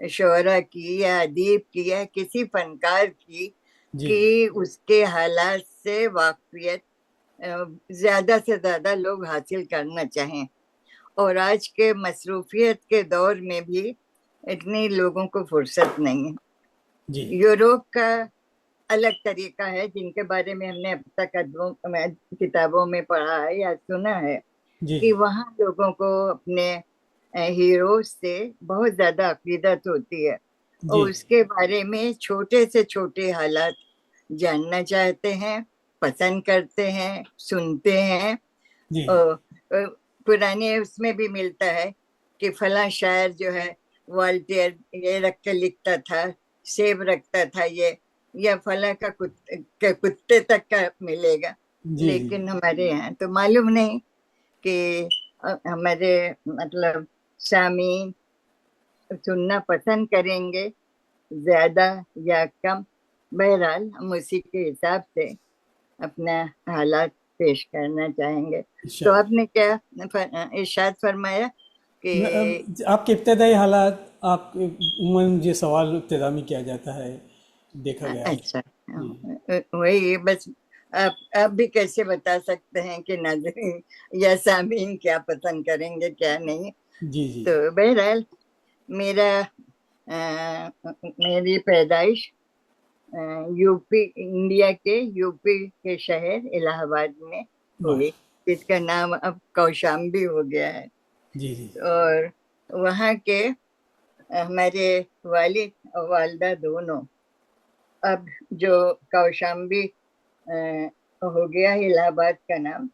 شعرا کی یا ادیب کی یا کسی فنکار کی جی کہ اس کے حالات سے واقفیت زیادہ سے زیادہ لوگ حاصل کرنا چاہیں. اور آج کے مصروفیت کے دور میں بھی اتنی لوگوں کو فرصت نہیں ہے. جی یوروپ کا الگ طریقہ ہے جن کے بارے میں ہم نے اب تک کتابوں میں پڑھا ہے یا سنا ہے جی کہ وہاں لوگوں کو اپنے ہیروز سے بہت زیادہ عقیدت ہوتی ہے جی اور اس کے بارے میں چھوٹے سے چھوٹے حالات جاننا چاہتے ہیں، پسند کرتے ہیں، سنتے ہیں. جی پرانے اس میں بھی ملتا ہے کہ فلاں شاعر جو ہے والٹیر یہ رکھ کے لکھتا تھا، سیب رکھتا تھا یہ، یا فلاں کا کتے تک کا ملے گا. جی لیکن ہمارے یہاں تو معلوم نہیں کہ ہمارے مطلب سامعین سننا پسند کریں گے زیادہ یا کم. بہرحال ہم اسی کے حساب سے اپنا حالات پیش کرنا چاہیں گے. تو آپ نے کیا ارشاد فرمایا کہ آپ کے ابتدائی حالات، آپ عموماً یہ سوال ابتدا میں کیا جاتا ہے، دیکھا گیا ہے. اچھا جی وہی بس آپ بھی کیسے بتا سکتے ہیں کہ ناظرین یا سامعین کیا پسند کریں گے کیا نہیں. جی جی تو بہرحال میرا میری پیدائش یوپی انڈیا کے یوپی کے شہر الہ آباد میں ہوئی، جس کا نام اب کوشامبی ہو گیا ہے. جی جی اور وہاں کے ہمارے والد اور والدہ دونوں اب جو کوشامبی ہو گیا الہ آباد کا نام،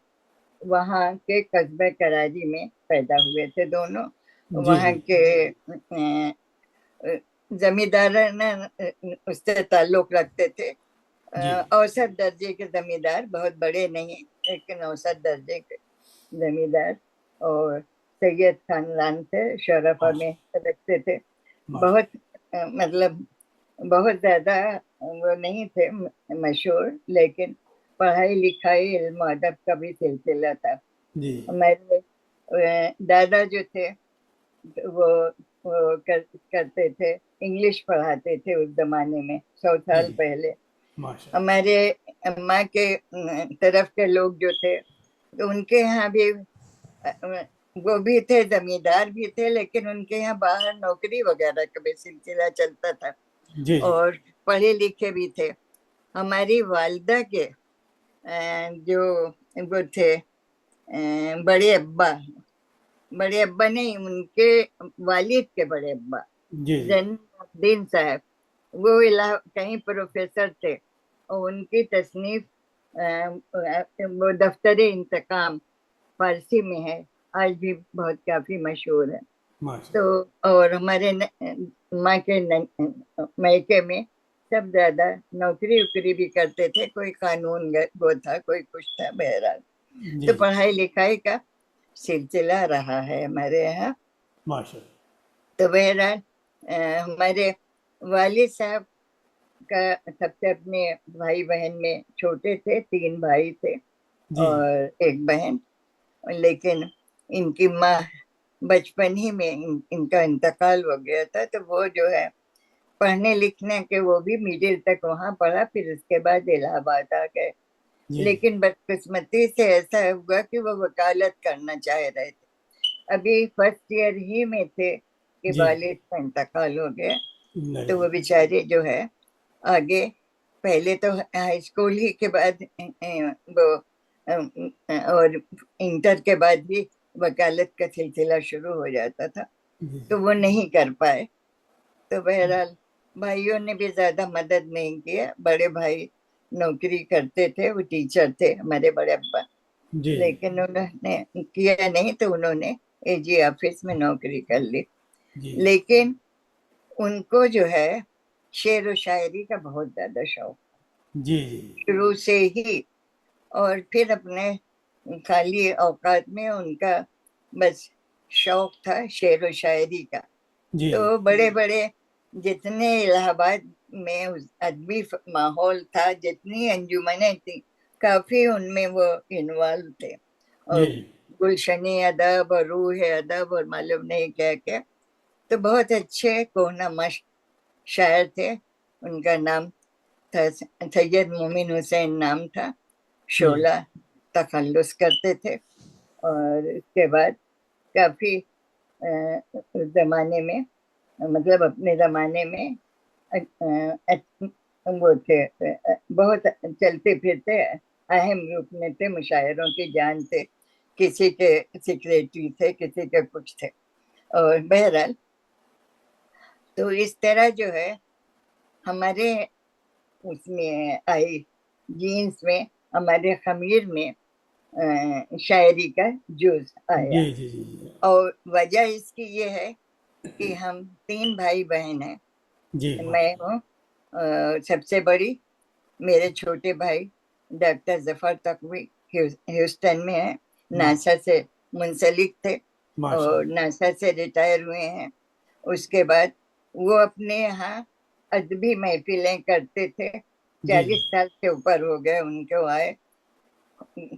وہاں کے قصبہ کراچی میں پیدا ہوئے تھے دونوں. جی وہاں کے زمیندارانہ اس سے تعلق رکھتے تھے. جی اوسط درجے کے زمیندار، بہت بڑے نہیں لیکن اوسط درجے کے زمیندار، اور سید خاندان سے شرفا میں رکھتے تھے. بہت مطلب بہت زیادہ وہ نہیں تھے مشہور، لیکن پڑھائی لکھائی علم و ادب کا بھی سلسلہ تھا. جی ہمارے دادا جو تھے وہ کرتے تھے، انگلش پڑھاتے تھے اس زمانے میں 100 سال پہلے. ماشاء ہمارے اماں کے طرف کے لوگ جو تھے تو ان کے یہاں بھی وہ بھی تھے، زمیندار بھی تھے، لیکن ان کے یہاں باہر نوکری وغیرہ کا بھی سلسلہ چلتا تھا جی جی اور پڑھے لکھے بھی تھے. ہماری والدہ کے جو وہ تھے بڑے ابا نہیں، ان کے والد کے بڑے ابا جی زین الدین صاحب، وہ کہیں پروفیسر تھے اور ان کی تصنیف وہ دفتر انتقام فارسی میں ہے، آج بھی بہت کافی مشہور ہے. تو اور ہمارے ماں کے میکے میں سب زیادہ نوکری وکری بھی کرتے تھے، کوئی قانون وہ تھا، کوئی کچھ تھا. بہرحال تو پڑھائی لکھائی کا سلسلہ رہا ہے ہمارے یہاں. تو بہرحال ہمارے والد صاحب کا سب سے اپنے بھائی بہن میں چھوٹے تھے، 3 بھائی تھے اور 1 بہن. لیکن ان کی ماں بچپن ہی میں ان کا انتقال ہو گیا تھا. تو وہ جو ہے پڑھنے لکھنے کے وہ بھی میڈل تک وہاں پڑھا، پھر اس کے بعد الہ آباد آ گئے. لیکن بدقسمتی سے ایسا ہوا کہ وہ وکالت کرنا چاہ رہے تھے، ابھی فرسٹ ایئر ہی میں تھے کہ والد کا انتقال ہو گیا. تو وہ بیچارے جو ہے آگے پہلے تو ہائی اسکول ہی کے بعد وہ اور انٹر کے بعد بھی وکالت کا سلسلہ شروع ہو جاتا تھا، تو وہ نہیں کر پائے. تو بہرحال بھائیوں نے بھی زیادہ مدد نہیں کیا. بڑے بھائی نوکری کرتے تھے، وہ ٹیچر تھے ہمارے بڑے ابا، لیکن انہوں نے کیا نہیں، تو انہوں نے اے جی آفس میں نوکری کر لی. لیکن ان کو جو ہے شعر و شاعری کا بہت زیادہ شوق شروع سے ہی، اور پھر اپنے خالی اوقات میں ان کا بس شوق تھا شعر و شاعری کا. تو بڑے بڑے جتنے الہ آباد میں ادبی ماحول تھا، جتنی انجمنیں تھیں، کافی ان میں وہ انوالو تھے. اور گلشنی ادب اور روح ادب اور معلوم نہیں کیا کیا. تو بہت اچھے کوہنما شاعر تھے. ان کا نام تھا سید مومن حسین نام تھا. شعلہ تخلص کرتے تھے. اور اس کے بعد کافی اس زمانے میں مطلب اپنے زمانے میں وہ تھے بہت چلتے پھرتے اہم روپ میں تھے. مشاعروں کی جان تھے. کسی کے سیکریٹری تھے, کسی کے کچھ تھے. اور بہرحال تو اس طرح جو ہے ہمارے اس میں آئی جینس میں, ہمارے خمیر میں شاعری کا جوز آیا. جی جی جی اور وجہ اس کی یہ ہے کہ ہم 3 بھائی بہن ہیں. جی میں ہوں سب سے بڑی. میرے چھوٹے بھائی ڈاکٹر ظفر تقوی ہیوسٹن میں ہیں, ناسا سے منسلک تھے ماشاء اور اللہ. ناسا سے ریٹائر ہوئے ہیں. اس کے بعد وہ اپنے یہاں ادبی محفلیں کرتے تھے. جی 40 سال کے اوپر ہو گئے ان کو آئے.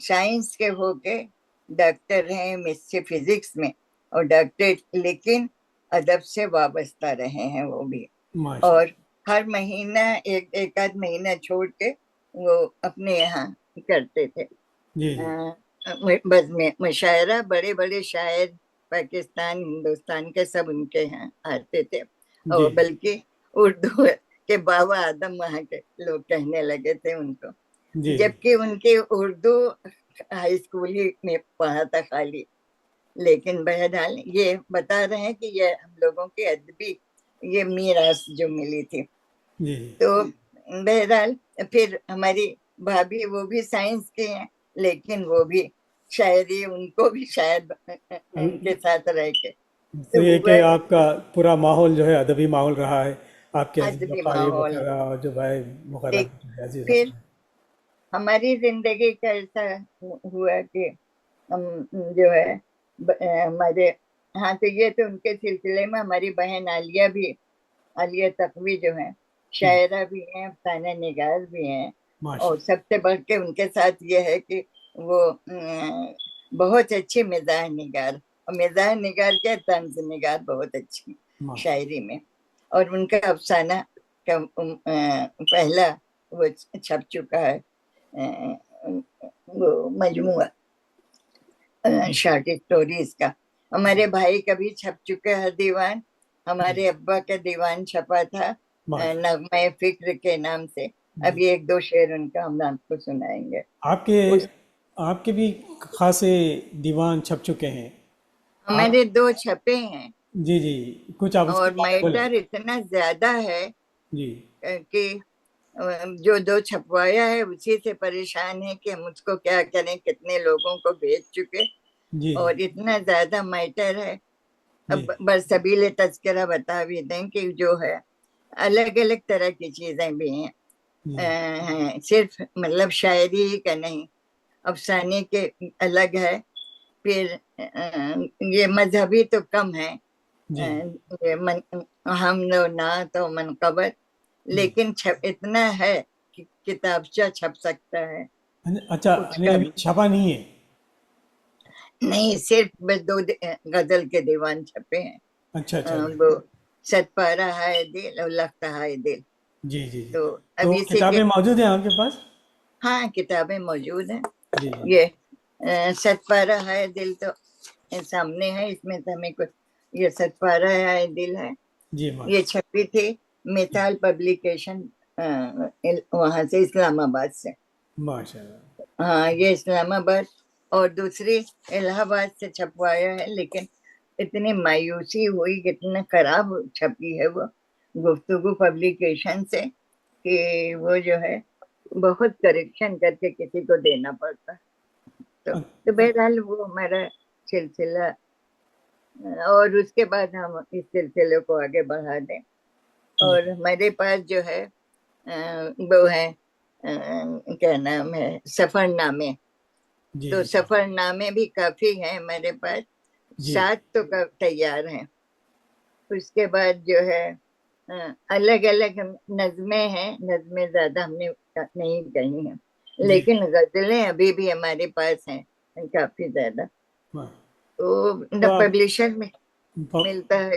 سائنس کے ہو کے ڈاکٹر ہیں مسٹر فزکس میں اور ڈاکٹر, لیکن ادب سے وابستہ رہے ہیں وہ بھی. ماشاء اور اللہ. ہر مہینہ ایک آدھ مہینہ چھوڑ کے وہ اپنے یہاں کرتے تھے جی جی بس میں مشاعرہ. بڑے بڑے شاعر پاکستان ہندوستان کے سب ان کے یہاں آتے تھے. اور جی بلکہ اردو کے بابا آدم وہاں کے لوگ کہنے لگے تھے ان کو, جی جی جبکہ ان کی اردو ہائی اسکول ہی میں پڑھا تھا خالی. لیکن بہرحال یہ بتا رہے ہیں کہ یہ ہم لوگوں کے ادبی یہ میراث جو ملی تھی. جی تو بہرحال پھر ہماری بھابھی وہ بھی سائنس کی ہیں, لیکن وہ بھی شاعری, ان کو بھی شاید ان کے ساتھ رہ کے تو تو یہ ہوا کہ آپ کا پورا ماحول جو ہے ادبی ماحول رہا ہے, آپ کے ادبی قاری ماحول. وغیرہ اور جو بھائی وغیرہ عزیز پھر اپنے. ہماری زندگی کا ایسا ہوا کہ ہم جو ہے ہمارے ہاں تو یہ تو ان کے سلسلے میں ہماری بہن عالیہ بھی, عالیہ تقوی جو ہے جی شاعرہ بھی ہیں, افسانہ نگار بھی ہیں. اور ماشاء سب سے بڑھ کے ان کے ساتھ یہ ہے کہ وہ بہت اچھی مزاح نگار, اور مزاح نگار کیا طنز نگار بہت اچھی ماشاء شاعری میں. اور ان کا افسانہ کا پہلا وہ چھپ چکا ہے وہ مجموعہ شارٹ اسٹوریز کا. ہمارے بھائی کا بھی چھپ چکا ہے دیوان. ہمارے ابا کا دیوان چھپا تھا ماشاء. نغمہ فکر کے نام سے. جی ابھی 1-2 شعر ان کا ہم آپ کو سنائیں گے. آپ کے اس آپ کے بھی خاصے دیوان چھپ چکے ہیں. آپ ہمارے 2 چھپے ہیں. جی جی کچھ آپ اس کے اور بارے میں بولیں. میٹر اتنا زیادہ ہے جی کہ جو 2 چھپوایا ہے اسی سے پریشان ہے کہ ہم اس کو کیا کریں, کتنے لوگوں کو بھیج چکے. جی اور اتنا زیادہ میٹر ہے. اب جی برسبیل تذکرہ بتا بھی دیں کہ جو ہے الگ الگ طرح کی چیزیں بھی ہیں. جی صرف مطلب شاعری ہی کا نہیں, افسانے کے الگ ہے. پھر یہ مذہبی تو کم ہے, جی حمد و نعت و منقبت, جی لیکن اتنا ہے کہ کتابچہ چھپ سکتا ہے اچھا اس نہیں کا ابھی بھی. چھپا نہیں ہے. نہیں صرف بس 2 غزل کے دیوان چھپے ہیں. اچھا اچھا وہ ست پارہ ہائے دل اور لخت ہائے دل. جی جی جی تو تو ابھی اسی کے کتابیں موجود ہیں آپ کے پاس. ہاں کتابیں موجود ہیں. جی جی یہ ست پارہ ہائے دل تو سامنے ہے, اس میں تو ہمیں کچھ یہ ست پارہ ہائے دل ہے. جی یہ ماشاء. چھپی تھی مثال پبلیکیشن وہاں سے اسلام آباد سے. ماشاء اللہ. ہاں یہ اسلام آباد, اور دوسری الہ آباد سے چھپوایا ہے. لیکن اتنی مایوسی ہوئی, کتنا خراب چھپی ہے وہ گفتگو پبلیکیشن سے, کہ وہ جو ہے بہت کریکشن کر کے کسی کو دینا پڑتا. تو بہرحال وہ ہمارا سلسلہ, اور اس کے بعد ہم اس سلسلے کو آگے بڑھا دیں. جی اور ہمارے پاس جو ہے وہ ہے کیا نام ہے سفر نامے. جی تو جی سفر نامے بھی کافی ہیں ہمارے پاس, جی 7 تو تیار ہیں. اس کے بعد جو ہے الگ الگ نظمیں ہیں. نظمیں زیادہ ہم نے نہیں کہی ہیں, جی لیکن غزلیں ابھی بھی ہمارے پاس ہیں کافی زیادہ. ہاں. تو تو آپ پبلشر میں ملتا ہے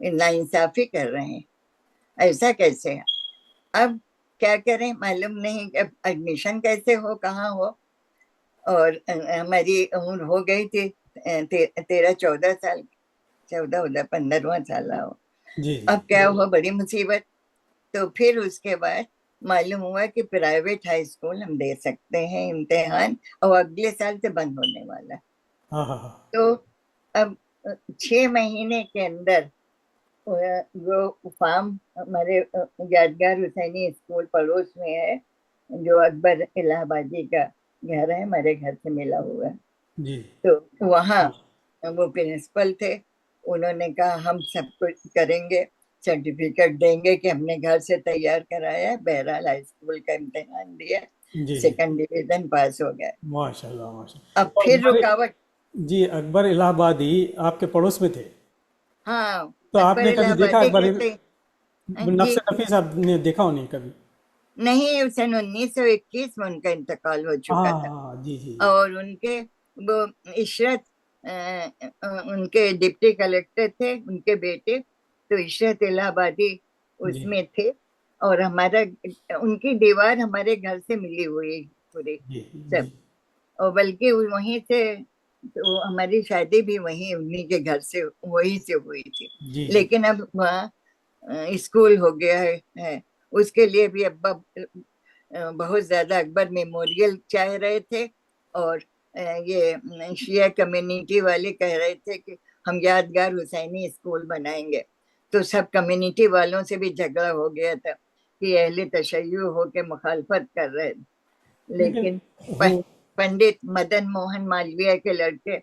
ناانصافی کر رہے ہیں. ایسا کیسے ہے؟ اب کیا کریں معلوم نہیں کہ ایڈمیشن کیسے ہو, کہاں ہو. اور ہماری عمر ہو گئی تھی 13-14 سال, 14-15واں سال ہو. جی اب کیا ہوا, بڑی مصیبت. تو پھر اس کے بعد معلوم ہوا کہ پرائیویٹ ہائی اسکول ہم دے سکتے ہیں امتحان, اور اگلے سال سے بند ہونے والا. ہاں ہاں ہاں تو اب 6 مہینے کے اندر وہ فارم ہمارے یادگار حسینی اسکول پڑوس میں ہے, جو اکبر الہ آبادی کا گھر ہے, ہمارے گھر سے ملا ہوا ہے. جی تو وہاں وہ پرنسپل تھے, انہوں نے کہا ہم سب کچھ کریں گے, سرٹیفکیٹ دیں گے کہ ہم نے گھر سے تیار کرایا. بہرحال ہائی اسکول کا امتحان دیا, جی 2nd ڈویژن پاس ہو گیا. ماشاء اللہ ماشاء اب اللہ. پھر رکاوٹ. جی اکبر الہ آبادی آپ کے پڑوس میں تھے, ہاں, تو آپ اکبر نے الہ کبھی دیکھا آبادی اکبر کہتے نفس جی. نفیس آپ نے دیکھا ہو نہیں کبھی؟ نہیں, سن 1921 میں ان کا انتقال ہو چکا ہاں تھا. ہاں جی جی اور ان کے وہ عشرت, ان کے ڈپٹی کلیکٹر تھے ان کے بیٹے, تو عشرت الہ آبادی اس جی میں تھے. اور ہمارا ان کی دیوار ہمارے گھر سے ملی ہوئی پوری جی سب. جی اور بلکہ وہیں سے تو ہماری شادی بھی وہیں انہیں کے گھر سے وہیں سے ہوئی تھی. جی جی لیکن اب وہاں اسکول ہو گیا ہے. اس کے لیے بھی ابا بہت زیادہ اکبر میموریل چاہ رہے تھے, اور یہ شیعہ کمیونٹی والے کہہ رہے تھے کہ ہم یادگار حسینی اسکول بنائیں گے. تو سب کمیونٹی والوں سے بھی جھگڑا ہو گیا تھا کہ اہل تشیع ہو کے مخالفت کر رہے. لیکن لیکن پنڈت مدن موہن مالویہ کے لڑکے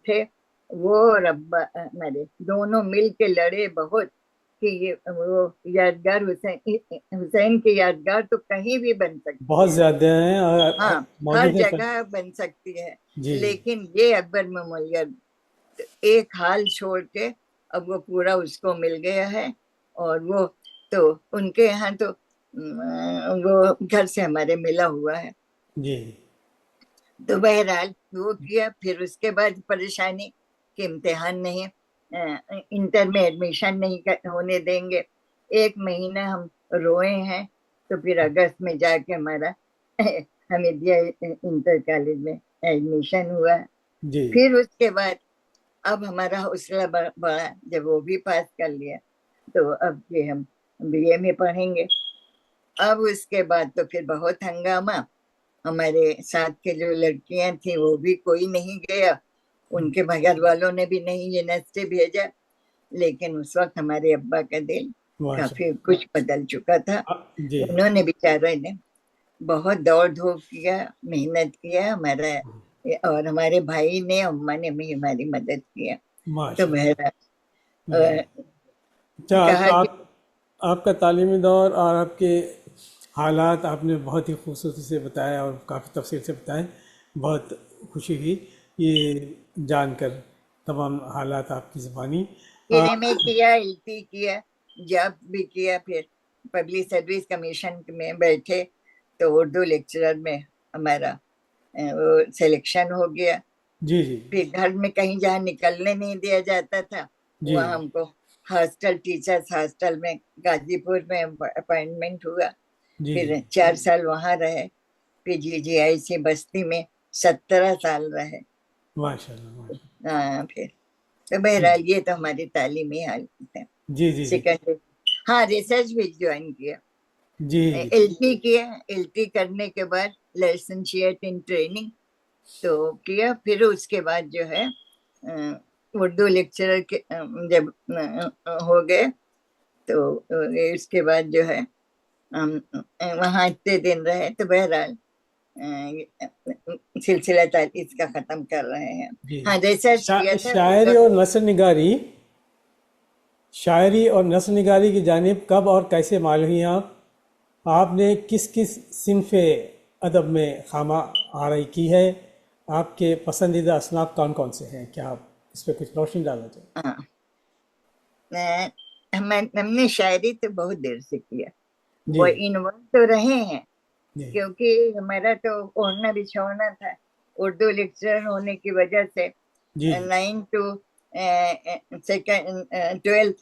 تھے, وہ اور ابا میرے دونوں مل کے لڑے بہت کہ یہ وہ یادگار حسین کی یادگار تو کہیں بھی بن سکتی بہت ہے, زیادہ ہیں اور ہاں ہر موجود ہے. جگہ بن سکتی ہے. جی لیکن یہ اکبر میموریل ایک حال چھوڑ کے اب وہ پورا اس کو مل گیا ہے. اور وہ تو ان کے یہاں تو وہ گھر سے ہمارے ملا ہوا ہے. جی تو بہرحال وہ کیا. پھر اس کے بعد پریشانی کہ امتحان نہیں, انٹر میں ایڈمیشن نہیں ہونے دیں گے. 1 مہینہ ہم روئے ہیں. تو پھر اگست میں جا کے ہمارا حمیدیہ انٹر کالج میں ایڈمیشن ہوا. جی پھر اس کے بعد اب ہمارا حوصلہ بڑا, جب وہ بھی پاس کر لیا تو اب یہ ہم بی اے میں پڑھیں گے. اب اس کے بعد تو پھر بہت ہنگامہ. ہمارے ساتھ کے جو لڑکیاں تھیں وہ بھی کوئی نہیں گیا, ان کے گھر والوں نے بھی نہیں یونیورسٹی بھیجا. لیکن اس وقت ہمارے ابا کا دل ماشاء کافی کچھ بدل چکا تھا. جی انہوں نے بیچارے نے بہت دوڑ دھوپ کیا, محنت کیا ہمارا, اور ہمارے بھائی نے اماں نے بھی ہماری مدد کیا. تو ماشاء اللہ. بہرحال اچھا کہا تو کہ آپ کا تعلیمی دور اور آپ کے حالات آپ نے بہت ہی خوبصورتی سے بتایا اور کافی تفصیل سے بتائیں. بہت خوشی ہوئی یہ جان کر تمام حالات آپ کی زبانی. پھر ایم اے کیا, ایل پی کیا, جاب بھی کیا. پھر پبلک سروس کمیشن میں بیٹھے تو اردو لیکچرر میں ہمارا سلیکشن ہو گیا. جی جی پھر گھر میں کہیں جہاں نکلنے نہیں دیا جاتا تھا, جی وہاں ہم کو ہاسٹل ٹیچرز ہاسٹل میں غازی پور میں اپائنٹمنٹ ہوا. جی پھر 4 سال وہاں رہے. پھر جی جی آئی سی بستی میں 17 سال رہے. ماشاء اللہ ماشاء ہاں پھر تو بہرحال یہ تو ہماری تعلیمی حالت ہے. جی جی جی سیکنڈری ہاں ریسرچ بھی جوائن کیا. جی ایل ٹی کیا. ایل ٹی کرنے کے بعد لائسنشیٹ ان ٹریننگ تو کیا. پھر اس کے بعد جو ہے اردو لیکچرر جب ہو گئے تو اس کے بعد جو ہے وہاں اتنے دن رہے. تو بہرحال سلسلہ اس کا ختم کر رہے ہیں. جی ہاں ریسرچ کیا تھا اس شاعری وقت. اور نثر نگاری شاعری اور نثر نگاری کی جانب کب اور کیسے مائل ہوئی آپ نے کس کس صنف ادب میں خامہ آرائی کی ہے؟ آپ کے پسندیدہ اصناف کون کون سے ہیں؟ کیا آپ اس پہ کچھ روشنی ڈالنا چاہیں؟ ہم نے شاعری تو بہت دیر سے کیا. جی وہ انوالو تو رہے ہیں جی کیونکہ ہمارا تو اوڑھنا بچھونا تھا اردو لیکچرر ہونے کی وجہ سے. جی 9 to 12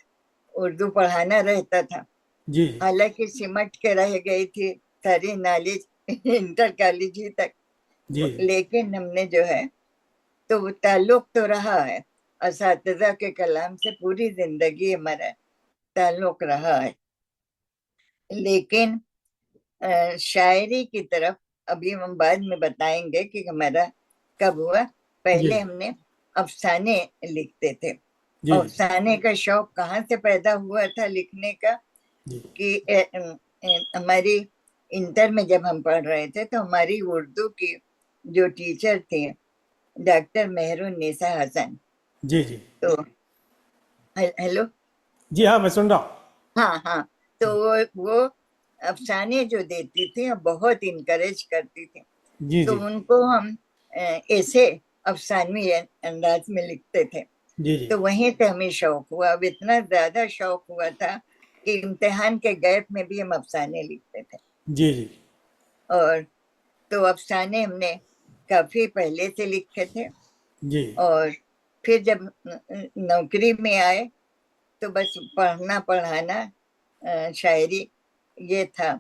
اردو پڑھانا رہتا تھا. جی حالانکہ سمٹ کے رہ گئی تھی ساری نالج انٹر کالج ہی تک, جی لیکن ہم نے جو ہے تو وہ تعلق تو رہا ہے اساتذہ کے کلام سے, پوری زندگی ہمارا تعلق رہا ہے. لیکن شاعری کی طرف ابھی ہم بعد میں بتائیں گے کہ ہمارا کب ہوا. پہلے ہم نے افسانے لکھتے تھے. جی افسانے کا شوق کہاں سے پیدا ہوا تھا لکھنے کا, جی کہ ہماری انٹر میں جب ہم پڑھ رہے تھے تو ہماری اردو کی جو ٹیچر تھی ڈاکٹر مہرالنساء حسن, جی جی تو ہیلو, جی ہاں میں سن رہا ہوں. ہاں ہاں, تو وہ افسانے جو دیتی تھی بہت انکریج کرتی تھی. جی تو جی ان کو ہم ایسے افسانوی انداز میں لکھتے تھے. جی جی تو وہیں سے ہمیں شوق ہوا. اب اتنا زیادہ شوق ہوا تھا کہ امتحان کے گیپ میں بھی ہم افسانے لکھتے تھے. جی جی اور تو افسانے ہم نے کافی پہلے سے لکھے تھے. جی اور پھر جب نوکری میں آئے تو بس پڑھنا پڑھانا شاعری یہ تھا.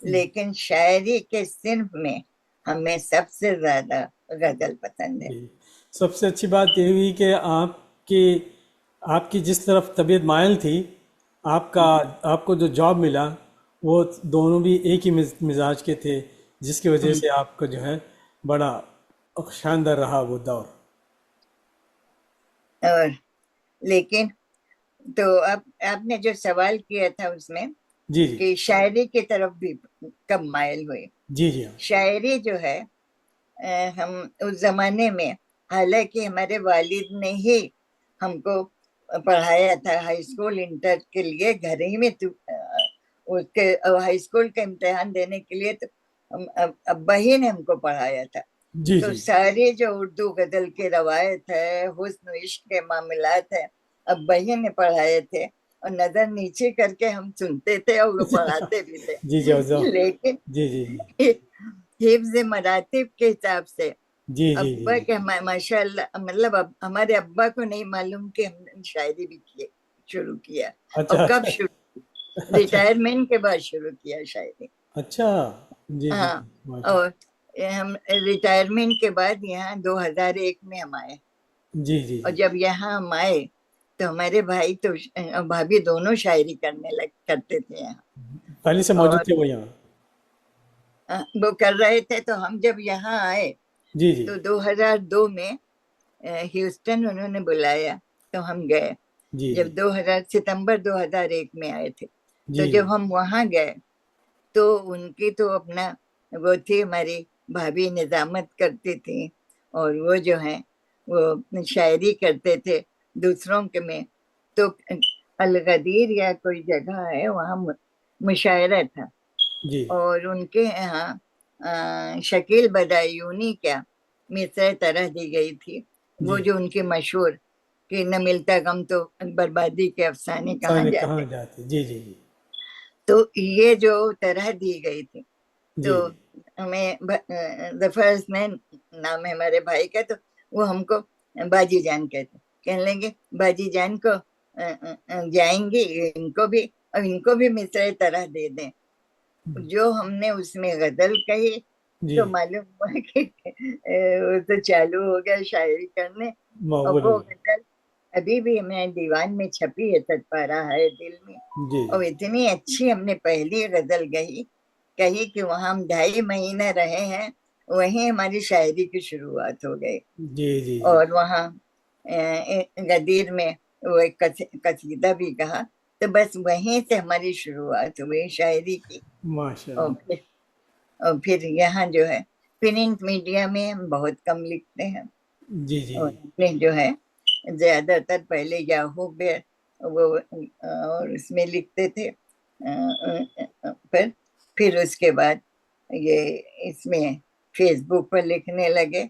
لیکن شاعری کے صنف میں ہمیں سب سے زیادہ غزل پسند ہے. جی سب سے اچھی بات یہ ہوئی کہ آپ کی جس طرف طبیعت مائل تھی، آپ کو جو جاب ملا وہ دونوں بھی ایک ہی مزاج کے تھے، جس کی وجہ سے آپ کو جو ہے بڑا شاندار رہا وہ دور. اور لیکن تو اب آپ نے جو سوال کیا تھا اس میں جی جی کہ شاعری کی طرف بھی کب مائل ہوئی. جی جی ہاں شاعری جو ہے ہم اس زمانے میں، حالانکہ ہمارے والد نے ہی ہم کو پڑھایا تھا ہائی اسکول انٹر کے لیے گھر ہی میں. اس کے ہائی اسکول کا امتحان دینے کے لیے تو ابا ہی نے ہم کو پڑھایا تھا. جی تو جی ساری جو اردو غزل کی روایت ہے، حسن و عشق کے معاملات ہے، ابا ہی نے پڑھائے تھے. اور نظر نیچے کر کے ہم سنتے تھے اور وہ پڑھاتے بھی تھے. جی جی لیکن جی جی حفظ مراتب کے حساب سے جی جی جی ابا کے ماشاء اللہ، مطلب ہمارے ابا کو نہیں معلوم کہ ہم نے شاعری بھی شروع کیا. اور اچھا کب اچھا شروع؟ اچھا ریٹائرمنٹ کے بعد شروع کیا شاعری. اچھا جی جی ہاں، ماشاء اور ہم ریٹائرمنٹ کے بعد یہاں 2001 میں ہم آئے. جی جی اور جی جب یہاں ہم آئے تو ہمارے بھائی تو بھابھی دونوں شاعری کرتے تھے یہاں. پہلے سے اور موجود تھے وہ یہاں. وہ کر رہے تھے. تو ہم جب یہاں آئے جی جی تو 2002 میں ہیوسٹن انہوں نے بلایا تو ہم گئے. جی جب ستمبر 2001 میں آئے تھے. تو جی جب ہم وہاں گئے تو ان کی تو اپنا وہ تھی، ہماری بھابھی نظامت کرتی تھی اور وہ جو ہیں وہ شاعری کرتے تھے دوسروں کے میں. تو الغدیر یا کوئی جگہ ہے وہاں مشاعرہ تھا. جی اور ان کے یہاں شکیل بدایونی کیا مصرع طرح دی گئی تھی. وہ جی جو ان کی مشہور کہ نہ ملتا غم تو بربادی کے افسانے کہاں سانے جاتے. کہاں جاتے. جی جی جی تو یہ جو طرح دی گئی تھی تو جی جی ہمیں ظفر حسنین نام ہے ہمارے بھائی کا. تو وہ ہم کو باجی جان کہتے، کہنے لگے باجی جان کو جائیں گی ان کو بھی، اور ان کو بھی مصرع طرح دے دیں. جو ہم نے اس میں غزل کہی جی تو معلوم ہوا کہ وہ تو چالو ہو گیا شاعری کرنے. اور معقول وہ غزل ابھی بھی ہمیں دیوان میں چھپی ہے، تڑپارا ہے دل میں. جی اور اتنی اچھی ہم نے پہلی غزل کہی کہ وہاں ہم 2.5 مہینے رہے ہیں، وہیں ہماری شاعری کی شروعات ہو گئی. جی جی جی اور وہاں غدیر میں وہ ایک قصیدہ بھی کہا. تو بس وہیں سے ہماری شروعات ہوئی شاعری کی. ماشاء اور اللہ. پھر یہاں جو ہے پرنٹ میڈیا میں ہم بہت کم لکھتے ہیں. جی جی اور جی جو ہے زیادہ تر پہلے یاہو پہ وہ اور اس میں لکھتے تھے. پھر اس کے بعد یہ اس میں فیس بک پر لکھنے لگے.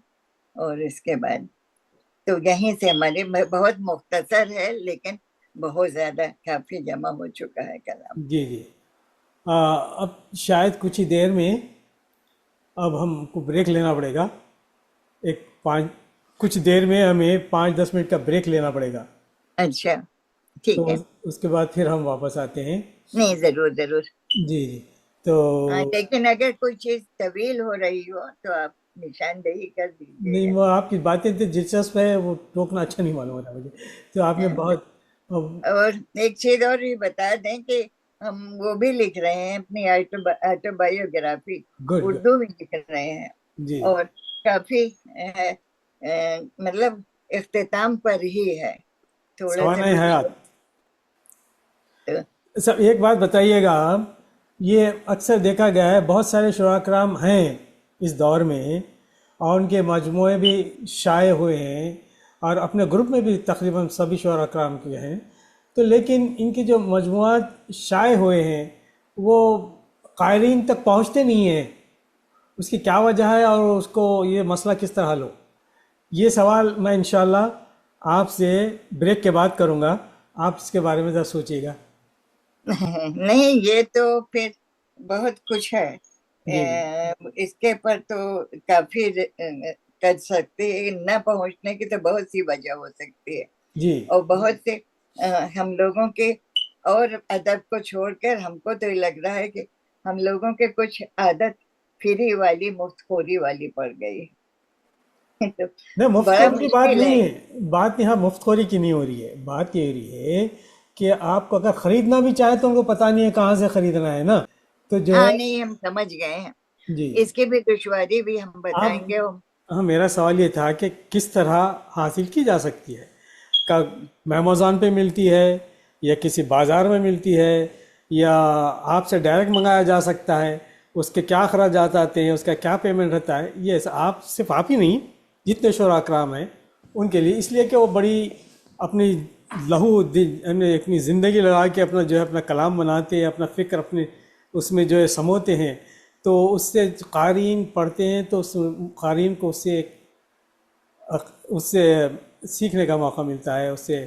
اور اس کے بعد تو یہیں سے ہمارے بہت مختصر ہے لیکن بہت زیادہ کافی جمع ہو چکا ہے کلام. جی جی اب شاید کچھ ہی دیر میں اب ہم کو بریک لینا پڑے گا. کچھ دیر میں ہمیں 5-10 منٹ کا بریک لینا پڑے گا. اچھا ٹھیک تو ہے. اس کے بعد پھر ہم واپس آتے ہیں. نہیں ضرور ضرور. جی جی. تو لیکن اگر کوئی چیز طویل ہو رہی ہو تو آپ نشاندہی کر دیجیے نہیں، گا. وہ آپ کی باتیں اتنی دلچسپ ہے، وہ ٹوکنا اچھا نہیں معلوم ہوتا مجھے. تو آپ نے بہت اور ایک چیز اور بھی بتا دیں کہ ہم وہ بھی لکھ رہے ہیں اپنی auto biography, good good. Urdu میں لکھ رہے ہیں. جی اور کافی مطلب اختتام پر ہی ہے، تھوڑا سا سوانح کچھ. حیات. سب ایک بات بتائیے گا آپ، یہ اکثر دیکھا گیا ہے بہت سارے شعراء کرام ہیں اس دور میں، اور ان کے مجموعے بھی شائع ہوئے ہیں، اور اپنے گروپ میں بھی تقریباً سبھی شعراء کرام کے ہیں. تو لیکن ان کے جو مجموعات شائع ہوئے ہیں وہ قائرین تک پہنچتے نہیں ہیں. اس کی کیا وجہ ہے اور اس کو یہ مسئلہ کس طرح حل ہو؟ یہ سوال میں انشاءاللہ آپ سے بریک کے بعد کروں گا. آپ اس کے بارے میں ذرا سوچیے گا. نہیں یہ تو پھر بہت کچھ ہے جی جی اس کے پر تو کافی کر سکتے ہیں. نہ پہنچنے کی تو بہت سی وجہ ہو سکتی ہے، جی اور بہت سے ہم لوگوں کے اور ادب کو چھوڑ کر ہم کو تو یہ لگ رہا ہے کہ ہم لوگوں کے کچھ عادت فری والی مفت خوری والی پڑ گئی. تو نہیں، مفت بڑا خوری کی بات مشکل ہے. نہیں ہے. بات یہاں مفت خوری کی نہیں ہو رہی ہے. بات یہ ہو رہی ہے کہ آپ کو اگر خریدنا بھی چاہے تو ان کو پتہ نہیں ہے کہاں سے خریدنا ہے نا. تو جو ہے ہاں نہیں ہم سمجھ گئے ہیں، جی. اس کی بھی دشواری بھی ہم آپ بتائیں گے. ہاں، میرا سوال یہ تھا کہ کس طرح حاصل کی جا سکتی ہے؟ کا امیزون پہ ملتی ہے، یا کسی بازار میں ملتی ہے، یا آپ سے ڈائریکٹ منگایا جا سکتا ہے؟ اس کے کیا اخراجات آتے ہیں، اس کا کیا پیمنٹ رہتا ہے؟ یہ آپ صرف آپ ہی نہیں، جتنے شعراء کرام ہیں ان کے لیے، اس لیے کہ وہ بڑی اپنی لہو اپنی زندگی لگا کے اپنا جو ہے اپنا کلام بناتے ہیں، اپنا فکر اپنے اس میں جو ہے سموتے ہیں. تو اس سے قارئین پڑھتے ہیں تو اس قارئین کو اس سے سیکھنے کا موقع ملتا ہے، اس سے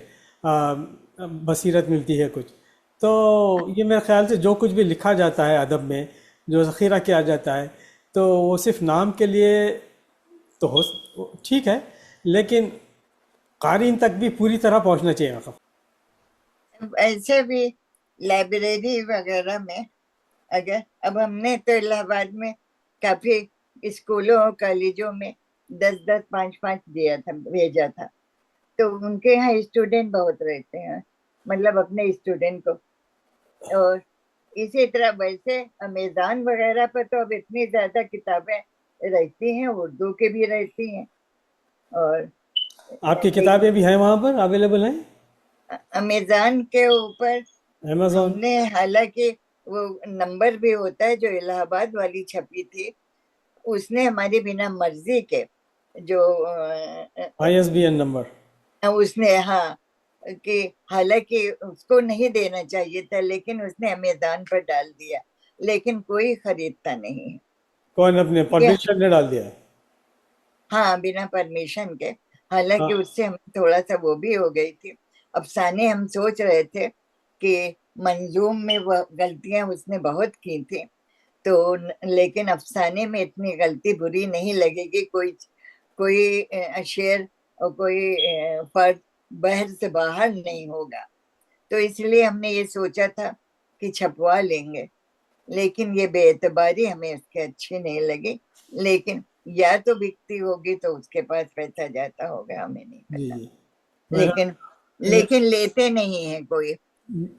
بصیرت ملتی ہے کچھ. تو یہ میرے خیال سے جو کچھ بھی لکھا جاتا ہے ادب میں، جو ذخیرہ کیا جاتا ہے، تو وہ صرف نام کے لیے تو ٹھیک ہے، لیکن قارئین تک بھی پوری طرح پہنچنا چاہیے. ایسے بھی لائبریری وغیرہ میں اگر اب ہم نے تو الہ آباد میں کافی اسکولوں اور کالجوں میں 10 5 دیا تھا، بھیجا تھا. تو ان کے یہاں اسٹوڈنٹ بہت رہتے ہیں، مطلب اپنے اسٹوڈنٹ کو. اور اسی طرح ویسے امیزان وغیرہ پر تو اب اتنی زیادہ کتابیں رہتی ہیں، اردو کی بھی رہتی ہیں. اور آپ کی کتابیں بھی ہیں وہاں پر اویلیبل ہیں امیزان کے اوپر ہم امیزون؟ نے، حالانکہ وہ نمبر بھی ہوتا ہے، جو الہ آباد والی چھپی تھی اس نے ہماری بنا مرضی کے جو ISBN نمبر. اس نے، ہاں، کہ حالانکہ اس کو نہیں دینا چاہیے تھا لیکن اس نے امیزان پر ڈال دیا، لیکن کوئی خریدتا نہیں. کون اپنے یہ پبلشر نے ڈال دیا؟ ہاں بنا پرمیشن کے. ہاں حالانکہ اس سے ہم تھوڑا سا وہ بھی ہو گئی تھی. افسانے ہم سوچ رہے تھے کہ منظوم میں وہ غلطیاں اس نے بہت کی تھی، تو لیکن افسانے میں اتنی غلطی بری نہیں لگے گی. کوئی شعر اور کوئی فرد بحر سے باہر نہیں ہوگا. تو اس لیے ہم نے یہ سوچا تھا کہ چھپوا لیں گے، لیکن یہ بے اعتباری ہمیں اس کے اچھی نہیں لگی. لیکن یا تو بکتی ہوگی تو اس کے پاس پیسہ جاتا ہوگا، ہمیں نہیں جی پتا. جی. لیکن لیتے نہیں ہیں کوئی.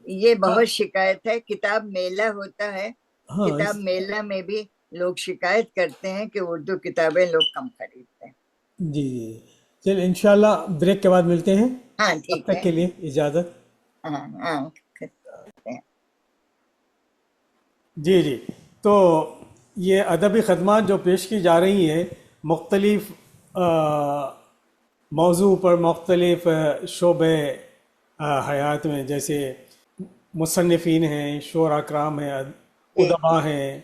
یہ ہاں بہت شکایت ہے. کتاب میلہ ہوتا ہے، ہاں کتاب میلہ میں بھی لوگ شکایت کرتے ہیں کہ اردو کتابیں لوگ کم خریدتے ہیں. جی جی. چلیے انشاءاللہ بریک کے بعد ملتے ہیں. ہاں تب ٹھیک تک ہے. کے لیے اجازت. ہاں ہاں. جی جی. تو یہ ادبی خدمات جو پیش کی جا رہی ہیں مختلف موضوع پر، مختلف شعبے حیات میں، جیسے مصنفین ہیں، شعراء کرام ہیں، جی ادبا ہیں،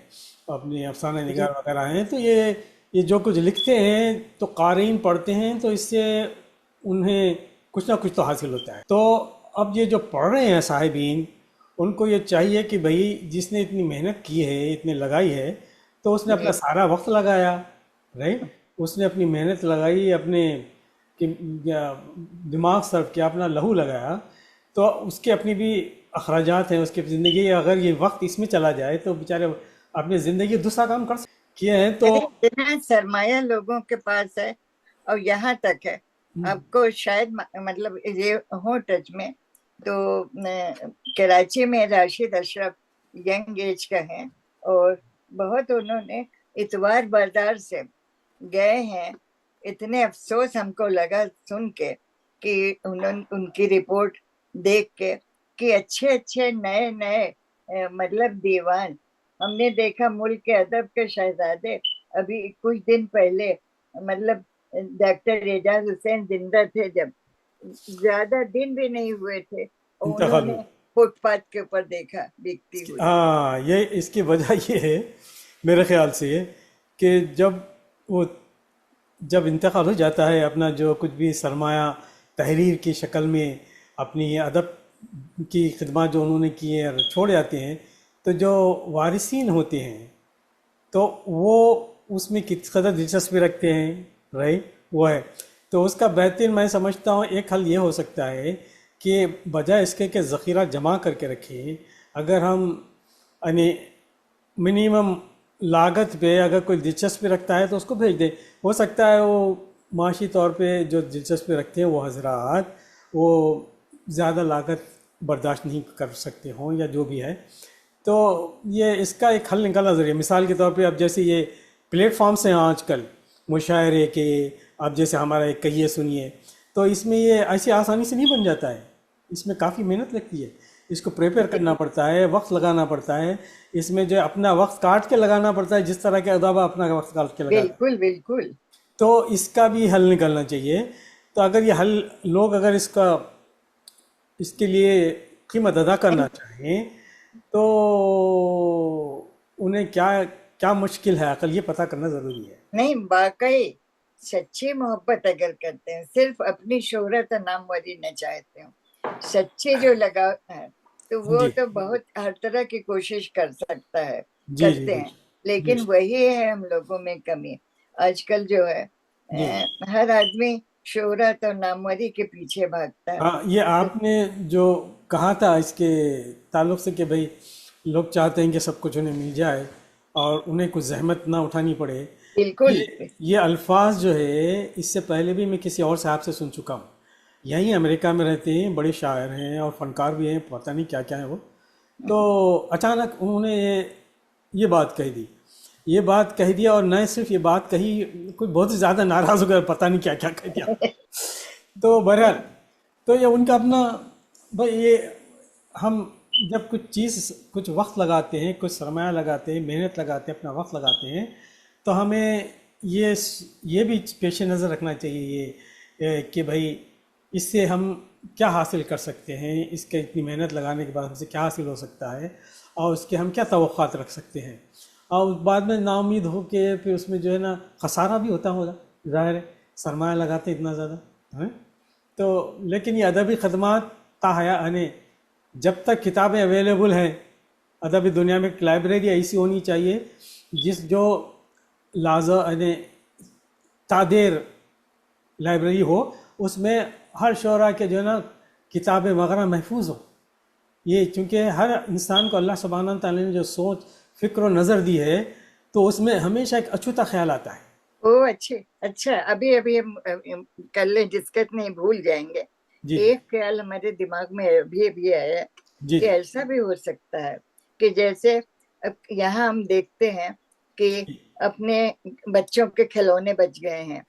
اپنی افسانہ جی نگار وغیرہ ہیں، تو یہ جو کچھ لکھتے ہیں تو قارئین پڑھتے ہیں تو اس سے انہیں کچھ نہ کچھ تو حاصل ہوتا ہے. تو اب یہ جو پڑھ رہے ہیں صاحبین، ان کو یہ چاہیے کہ بھئی جس نے اتنی محنت کی ہے، اتنی لگائی ہے، تو اس نے اپنا جی سارا وقت لگایا، رائٹ، اس نے اپنی محنت لگائی، اپنے دماغ صرف کیا، اپنا لہو لگایا، تو اس کے اپنی بھی اخراجات ہیں، اس کی زندگی، اگر یہ وقت اس میں چلا جائے تو بیچارے اپنی زندگی دوسرا کام کر کیے ہیں تو ارے اتنا سرمایہ لوگوں کے پاس ہے، اور یہاں تک ہے، آپ کو شاید مطلب یہ ہو ٹچ میں تو کراچی میں راشد اشرف ینگ ایج کا ہے، اور بہت انہوں نے اتوار بازار سے گئے ہیں، اتنے افسوس ہم کو لگا سن کے کہ ان کی رپورٹ دیکھ کے کہ اچھے اچھے نئے نئے مطلب دیوان ہم نے دیکھا، ملک کے ادب کے شہزادے ابھی کچھ دن پہلے مطلب ڈاکٹر اعجاز حسین زندہ تھے جب، زیادہ دن بھی نہیں ہوئے تھے، اور انہوں انتقال نے ہوا۔ فٹ پاتھ کے اوپر دیکھا بکتی ہوئی۔ ہاں، یہ اس کی وجہ یہ ہے میرے خیال سے یہ کہ وہ جب انتقال ہو جاتا ہے، اپنا جو کچھ بھی سرمایہ تحریر کی شکل میں اپنی ادب کی خدمات جو انہوں نے کی ہیں چھوڑ جاتے ہیں، تو جو وارثین ہوتے ہیں تو وہ اس میں کس قدر دلچسپی رکھتے ہیں، وہ ہے تو اس کا بہترین میں سمجھتا ہوں ایک حل یہ ہو سکتا ہے کہ بجائے اس کے کہ ذخیرہ جمع کر کے رکھیں، اگر ہم یعنی منیمم لاگت پہ اگر کوئی دلچسپی رکھتا ہے تو اس کو بھیج دیں۔ ہو سکتا ہے وہ معاشی طور پہ جو دلچسپی رکھتے ہیں وہ حضرات وہ زیادہ لاگت برداشت نہیں کر سکتے ہوں یا جو بھی ہے، تو یہ اس کا ایک حل نکالنا ضروری ہے۔ مثال کے طور پہ اب جیسے یہ پلیٹ فارمس ہیں آج کل مشاعرے کے، اب جیسے ہمارا ایک کہیے سنیے، تو اس میں یہ ایسی آسانی سے نہیں بن جاتا ہے، اس میں کافی محنت لگتی ہے، اس کو پریپیئر کرنا پڑتا ہے، وقت لگانا پڑتا ہے، اس میں جو اپنا وقت کاٹ کے لگانا پڑتا ہے، جس طرح کے ادابہ اپنا وقت کاٹ کے لگاتا ہے، بالکل بالکل۔ تو اس کا بھی حل نکلنا چاہیے۔ تو اگر یہ حل لوگ اگر اس کے لیے قیمت ادا کرنا چاہیں تو انہیں کیا مشکل ہے، عقل یہ پتہ کرنا ضروری ہے۔ نہیں، واقعی سچی محبت اگر کرتے ہیں، صرف اپنی شہرت اور ناموری نہ چاہتے ہوں، سچے جو لگاؤ ہے تو وہ جی تو بہت ہر طرح کی کوشش کر سکتا ہے، جی جی کرتے جی ہیں، جی لیکن وہی ہے ہم لوگوں میں کمی۔ آج کل جو ہے جی۔ ہر آدمی شہرت اور ناموری کے پیچھے بھاگتا ہے۔ ہاں، یہ آپ نے جو کہا تھا اس کے تعلق سے کہ بھئی لوگ چاہتے ہیں کہ سب کچھ انہیں مل جائے اور انہیں کچھ زحمت نہ اٹھانی پڑے، بالکل یہ الفاظ جو ہے اس سے پہلے بھی میں کسی اور صاحب سے سن چکا ہوں، یہیں امریکہ میں رہتے ہیں، بڑے شاعر ہیں اور فنکار بھی ہیں، پتہ نہیں کیا کیا ہے وہ، تو اچانک انہوں نے یہ بات کہہ دیا اور نہ صرف یہ بات کہی، کچھ بہت ہی زیادہ ناراض ہو گیا، پتہ نہیں کیا کیا کہہ دیا۔ تو بہرحال تو یہ ان کا اپنا بھائی، یہ ہم جب کچھ وقت لگاتے ہیں، کچھ سرمایہ لگاتے ہیں، محنت لگاتے ہیں، اپنا وقت لگاتے ہیں، تو ہمیں یہ بھی پیش نظر رکھنا چاہیے کہ بھائی اس سے ہم کیا حاصل کر سکتے ہیں، اس کے اتنی محنت لگانے کے بعد ہم سے کیا حاصل ہو سکتا ہے، اور اس کے ہم کیا توقعات رکھ سکتے ہیں، اور بعد میں نا امید ہو کے پھر اس میں جو ہے نا خسارہ بھی ہوگا، ظاہر ہے سرمایہ لگاتے اتنا زیادہ ہیں تو، لیکن یہ ادبی خدمات تاحیات یعنی جب تک کتابیں اویلیبل ہیں، ادبی دنیا میں ایک لائبریری ایسی ہونی چاہیے جو یعنی تعدیر لائبریری ہو، اس میں ہر شعراء کے جو ہے نا کتابیں وغیرہ محفوظ ہوں۔ یہ چونکہ ہر انسان کو اللہ سبحانہ تعالیٰ نے جو سوچ، فکر و نظر دی ہے، تو اس میں ہمیشہ ایک اچھوتا خیال آتا ہے۔ اچھا، ابھی ہم کر لیں ڈسکس، نہیں بھول جائیں گے۔ جی ایک خیال ہمارے دماغ میں ابھی آیا جی کہ ایسا بھی ہو سکتا ہے کہ جیسے اب یہاں ہم دیکھتے ہیں کہ اپنے بچوں کے کھلونے بچ گئے ہیں،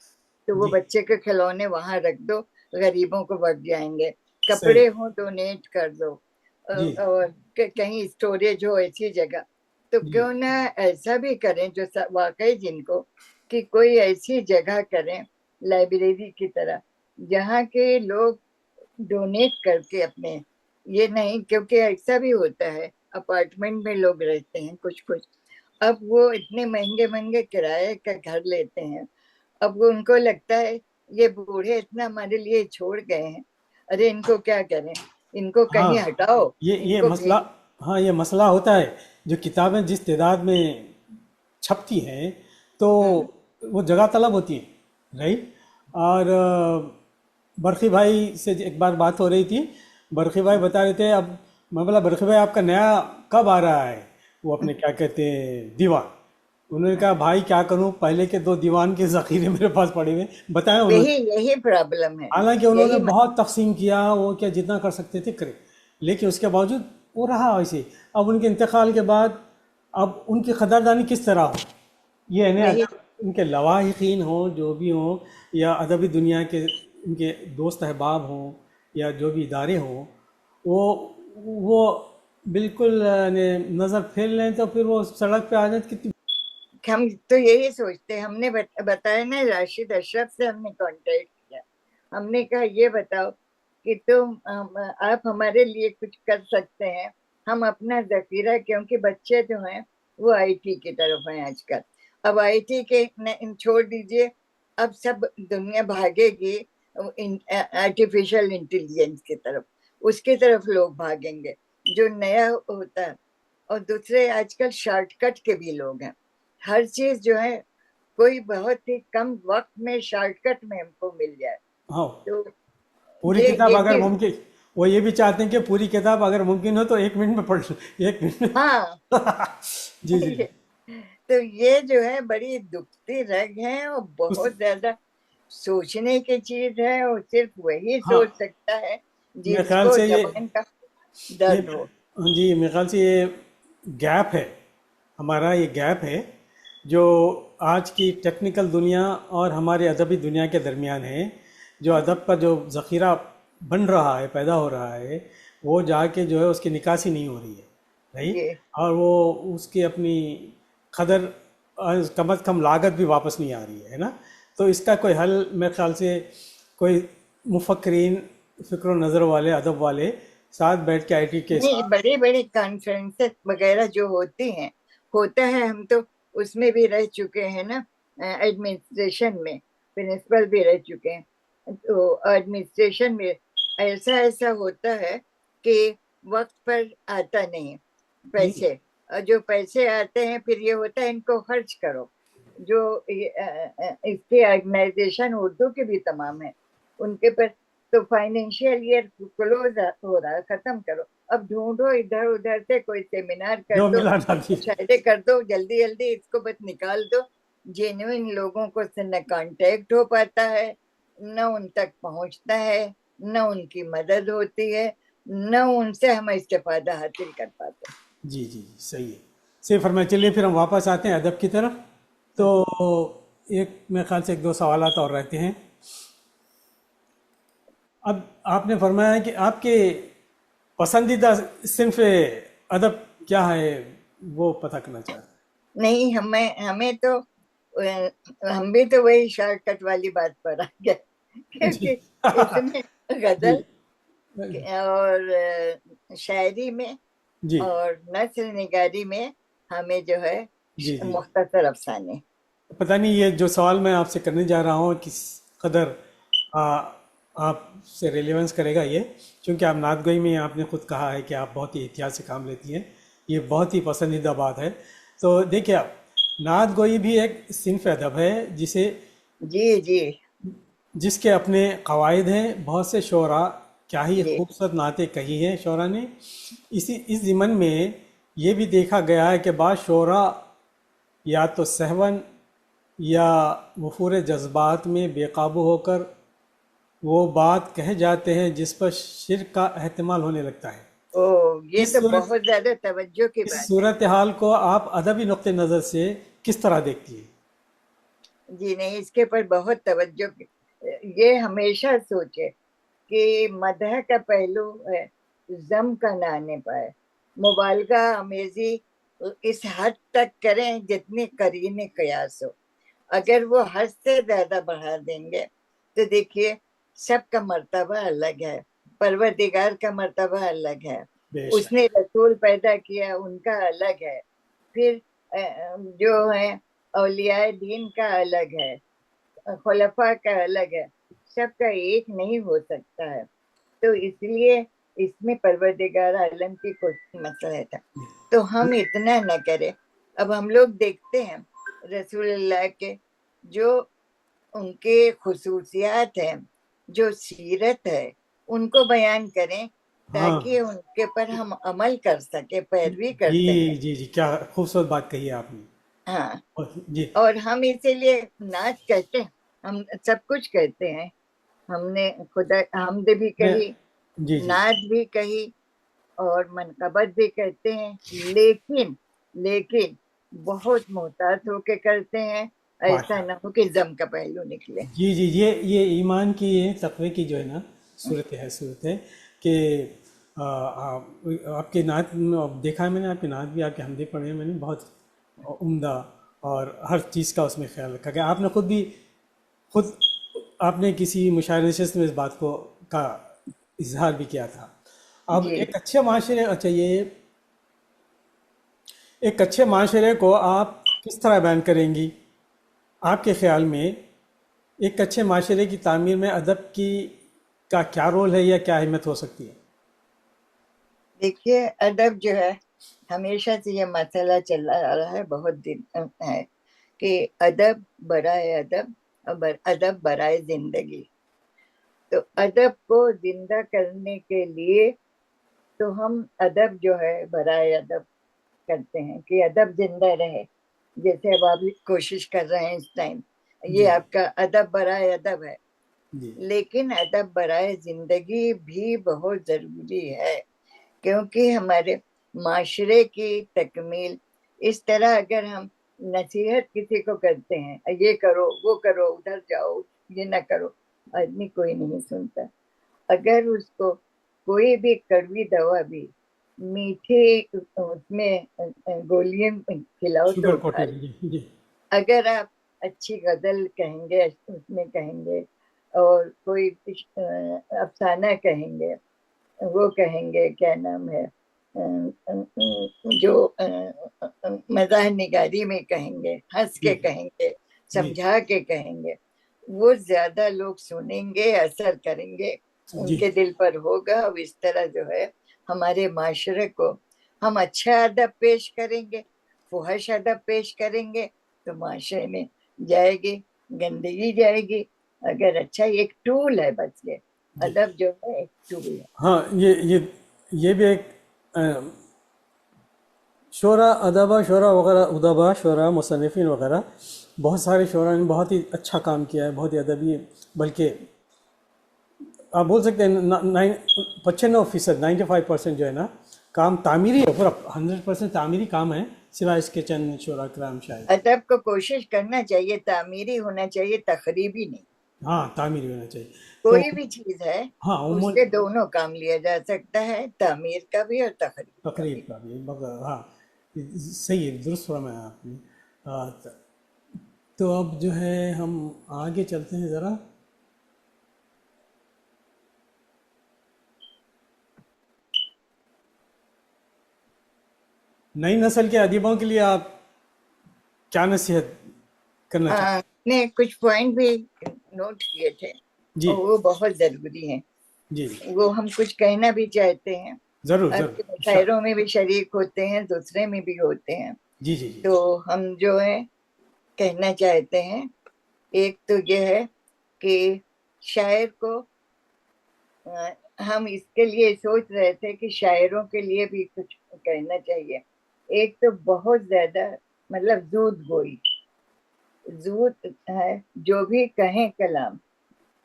تو وہ جی بچے کے کھلونے وہاں رکھ دو، غریبوں کو بٹ جائیں گے، صحیح، کپڑے ہوں ڈونیٹ کر دو، جی اور کہیں اسٹوریج ہو ایسی جگہ، تو جی کیوں نہ ایسا بھی کریں جو واقعی جن کو کہ کوئی ایسی جگہ کریں لائبریری کی طرح جہاں کے لوگ ڈونیٹ کر کے اپنے، یہ نہیں کیونکہ ایسا بھی ہوتا ہے اپارٹمنٹ میں لوگ رہتے ہیں کچھ، اب وہ اتنے مہنگے مہنگے کرائے کا گھر لیتے ہیں، اب وہ ان کو لگتا ہے یہ بوڑھے اتنا ہمارے لیے چھوڑ گئے ہیں، ارے ان کو کیا کریں، ان کو ہاں، کہیں ہٹاؤ، ان یہ کو مسئلہ، ہاں یہ مسئلہ ہوتا ہے، جو کتابیں جس تعداد میں چھپتی ہیں تو وہ جگہ طلب ہوتی ہے، رائٹ۔ اور برقی بھائی سے ایک بار بات ہو رہی تھی، برقی بھائی بتا رہے تھے، اب میں بولا برقی بھائی آپ کا نیا کب آ رہا ہے وہ اپنے کیا کہتے ہیں دیوان؟ انہوں نے کہا بھائی کیا کروں، پہلے کے 2 دیوان کے ذخیرے میرے پاس پڑے ہوئے ہیں، بتائیں انہوں نے، یہی پرابلم ہے، حالانکہ انہوں نے یہی بہت تقسیم کیا، وہ کیا جتنا کر سکتے تھے کرے، لیکن اس کے باوجود وہ رہا ویسے. اب ان کے انتقال کے بعد اب ان کی قدردانی کس طرح ہو، یہ ہے نا، وہی. اگر ان کے لواحقین ہوں جو بھی ہوں، یا ادبی دنیا کے ان کے دوست احباب ہوں، یا جو بھی ادارے ہوں، وہ وہ بالکل یعنی نظر پھیر لیں تو پھر وہ سڑک پہ آ جائیں، کتنی. ہم تو یہی سوچتے ہیں. ہم نے بتایا نا، راشد اشرف سے ہم نے کانٹیکٹ کیا. ہم نے کہا یہ بتاؤ کہ آپ ہمارے لیے کچھ کر سکتے ہیں. ہم اپنا ذخیرہ، کیونکہ بچے جو ہیں وہ آئی ٹی کی طرف ہیں آج کل. اب آئی ٹی کے چھوڑ دیجئے، اب سب دنیا بھاگے گی آرٹیفیشل انٹیلیجنس کی طرف. اس کی طرف لوگ بھاگیں گے جو نیا ہوتا ہے. اور دوسرے آج کل شارٹ کٹ کے بھی لوگ ہیں. ہر چیز جو ہے کوئی بہت ہی کم وقت میں شارٹ کٹ میں ہم کو مل جائے. ہاں، تو پوری کتاب یہ اگر چیز. ممکن، وہ یہ بھی چاہتے ہیں کہ پوری کتاب اگر ممکن ہو تو 1 منٹ میں پڑھ لوں، 1 منٹ میں. ہاں. جی جی. تو یہ جو ہے بڑی دکھتی رگ ہے، اور اس بہت زیادہ سوچنے کی چیز ہے، اور صرف وہی ہاں، سوچ سکتا ہے میرے جس خیال کو سے زبان کا یہ درد ہو. جی میرے خیال سے یہ گیپ ہے، ہمارا یہ گیپ ہے جو آج کی ٹیکنیکل دنیا اور ہمارے ادبی دنیا کے درمیان ہے. جو ادب کا جو ذخیرہ بن رہا ہے، پیدا ہو رہا ہے، وہ جا کے جو ہے اس کی نکاسی نہیں ہو رہی ہے بھائی، جی اور وہ اس کی اپنی قدر کم از کم لاگت بھی واپس نہیں آ رہی ہے نا. تو اس کا کوئی حل میرے خیال سے کوئی مفکرین، فکر و نظر والے، ادب والے ساتھ بیٹھ کے آئی ٹی کے نہیں، ساتھ. بڑی بڑی کانفرنس وغیرہ جو ہوتی ہیں، ہوتا ہے. ہم تو اس میں بھی رہ چکے ہیں نا، ایڈمنسٹریشن میں پرنسپل بھی رہ چکے ہیں. تو ایڈمنسٹریشن میں ایسا ہوتا ہے کہ وقت پر آتا نہیں جی پیسے. اور جو پیسے آتے ہیں پھر یہ ہوتا ہے ان کو خرچ کرو. جو اس کی آرگنائزیشن اردو کے بھی تمام ہے ان کے پر. تو فائنینشیل ایئر کلوز ہو رہا ہے، ختم کرو. اب ڈھونڈو ادھر ادھر سے کوئی سیمینار کر جو دو، ملا ڈالی. مشاہدے کر دو، جلدی جلدی اس کو بس نکال دو. جینوئن لوگوں کو سے نہ کانٹیکٹ ہو پاتا ہے، نہ ان تک پہنچتا ہے، نہ ان کی مدد ہوتی ہے، نہ ان سے ہم استفادہ حاصل کر پاتے. جی جی جی، صحیح ہے، صحیح فرمایا. چلیے پھر ہم واپس آتے ہیں ادب کی طرف. تو ایک میرے خیال سے 1-2 سوالات اور رہتے ہیں. اب آپ نے فرمایا کہ آپ کے پسندیدہ صنف ادب کیا ہے، وہ پتہ کرنا چاہتے نہیں، ہمیں تو ہم بھی تو وہی شارٹ کٹ والی بات پر آ گئے، ہیں. جی. کیونکہ اس میں جی غزل اور شاعری میں جی اور نثر نگاری میں ہمیں جو ہے جی جی. مختصر افسانے. پتہ نہیں یہ جو سوال میں آپ سے کرنے جا رہا ہوں کس قدر آپ سے ریلیونس کرے گا یہ، چونکہ آپ نعت گوئی میں آپ نے خود کہا ہے کہ آپ بہت ہی احتیاط سے کام لیتی ہیں، یہ بہت ہی پسندیدہ بات ہے. تو دیکھیے، آپ نعت گوئی بھی ایک صنف ادب ہے جی جی جس کے اپنے قواعد ہیں. بہت سے شعراء کیا ہی جی خوبصورت نعتیں کہی ہیں شعراء نے. اس ضمن میں یہ بھی دیکھا گیا ہے کہ بعض شعراء یا تو سہون یا وفور جذبات میں بے قابو ہو کر وہ بات کہہ جاتے ہیں جس پر شرک کا احتمال ہونے لگتا ہے. او، یہ اس تو صورت بہت زیادہ توجہ کی اس بات ہے. صورتحال کو آپ ادبی نقطہ نظر سے کس طرح دیکھتی ہیں؟ جی نہیں، اس کے پر بہت توجہ یہ ہمیشہ سوچے کہ مدح کا پہلو ہے ضم کا نہ آنے پائے. مبالغہ آمیزی اس حد تک کریں جتنی قرین قیاس ہو. اگر وہ حد سے زیادہ بڑھا دیں گے تو دیکھیے سب کا مرتبہ الگ ہے، پروردگار کا مرتبہ الگ ہے، بے اس شک. نے رسول پیدا کیا ان کا الگ ہے، پھر جو ہے اولیاء دین کا الگ ہے، خلفاء کا الگ ہے، سب کا ایک نہیں ہو سکتا ہے. تو اس لیے اس میں پروردگار عالم کی کوئی مسئلہ تھا. تو ہم اتنا نہ کریں. اب ہم لوگ دیکھتے ہیں رسول اللہ کے جو ان کے خصوصیات ہیں، جو سیرت ہے، ان کو بیان کریں ہاں تاکہ ان کے پر ہم عمل کر سکے، پیروی کر جی سکیں. جی جی، کیا خوبصورت بات کہی ہے آپ نے. ہاں، جی اور ہم اسی لیے نعت کہتے ہیں، ہم سب کچھ کہتے ہیں. ہم نے خدا حمد بھی میں کہی، جی جی نعت بھی کہی، اور منقبت بھی کہتے ہیں، لیکن بہت محتاط ہو کے کرتے ہیں، ایسا ماشاء نہ ہو کہ زم کا پہلو نکلے. جی جی، یہ ایمان کی تقوی کی جو ہے نا صورت ہے کہ آپ کے نعت میں دیکھا ہے میں نے، آپ کے نعت بھی، آپ کے حمدے پڑھے ہیں میں نے، بہت عمدہ، اور ہر چیز کا اس میں خیال رکھا کہ آپ نے خود آپ نے کسی مشاعرہ نشست میں اس بات کا اظہار بھی کیا تھا. اب جی، ایک اچھے معاشرے، اچھا یہ ایک اچھے معاشرے کو آپ کس طرح بیان کریں گی؟ آپ کے خیال میں ایک اچھے معاشرے کی تعمیر میں ادب کا کیا رول ہے یا کیا اہمیت ہو سکتی ہے؟ دیکھیے ادب جو ہے، ہمیشہ سے یہ مسئلہ چل آ رہا ہے، بہت دن ہے کہ ادب برائے ادب اور ادب برائے زندگی. تو ادب کو زندہ کرنے کے لیے تو ہم ادب جو ہے برائے ادب کرتے ہیں کہ ادب زندہ رہے. جیسے اب آپ کوشش کر رہے ہیں اس ٹائم، یہ جی آپ کا ادب برائے ادب ہے. جی لیکن ادب برائے زندگی بھی بہت ضروری ہے، کیونکہ ہمارے معاشرے کی تکمیل اس طرح، اگر ہم نصیحت کسی کو کرتے ہیں، یہ کرو وہ کرو ادھر جاؤ یہ نہ کرو، آدمی کوئی نہیں سنتا. اگر اس کو کوئی بھی کڑوی دوا بھی میٹھے اس میں گولیاں کھلاؤ تو شوگر اٹھا کوٹیڈ. لے. جی جی اگر آپ اچھی غزل کہیں گے اس میں کہیں گے، اور کوئی افسانہ کہیں گے، وہ کہیں گے کیا نام ہے، جو مزاح نگاری میں کہیں گے، ہنس جی کے کہیں گے، جی سمجھا کے کہیں گے، وہ زیادہ لوگ سنیں گے، اثر کریں گے، ان جی کے دل پر ہوگا. اور اس طرح جو ہے ہمارے معاشرے کو ہم اچھا ادب پیش کریں گے، فحش ادب پیش کریں گے تو معاشرے میں جائے گی گندگی جائے گی. اگر اچھا ایک ٹول ہے، بس یہ جی. ادب جو ہے ایک ٹول ہے. ہاں یہ بھی ایک شعرا ادبا شعرا وغیرہ، ادبا شعرا مصنفین وغیرہ، بہت سارے شعرا نے بہت ہی اچھا کام کیا ہے، بہت ہی ادبی، بلکہ آپ بول سکتے ہیں 95%، 95% جو ہے نا کام تعمیری ہے، پورا 100% تعمیری کام ہے، سوائے اس کے چند شعرا کرام شاید. ادب کو کوشش کرنا چاہیے، تعمیری ہونا چاہیے، تخریبی نہیں. ہاں تعمیری ہونا چاہیے. تو کوئی بھی چیز ہے ہاں اس عموماً سے دونوں کام لیا جا سکتا ہے، تعمیر کا بھی اور تخریب کا بھی. تقریب کا بھی ہاں صحیح ہے، درست فرمایا آپ نے. تو اب جو ہے ہم آگے چلتے ہیں ذرا. نئی نسل کے ادیبوں کے لیے آپ کیا نصیحت کرنا چاہتے نے کچھ پوائنٹ بھی نوٹ کیے تھے، ہیں؟ جی اور وہ بہت ضروری ہیں. جی وہ ہم کچھ کہنا بھی چاہتے ہیں، ضرور آپ کے ضرور. مشاعروں میں بھی شریک ہوتے ہیں، دوسرے میں بھی ہوتے ہیں. جی جی جی تو ہم جو ہے کہنا چاہتے ہیں، ایک تو یہ ہے کہ شاعر کو ہم اس کے لیے سوچ رہے تھے کہ شاعروں کے لیے بھی کچھ کہنا چاہیے. ایک تو بہت زیادہ مطلب زود ہے، جو بھی کہیں کلام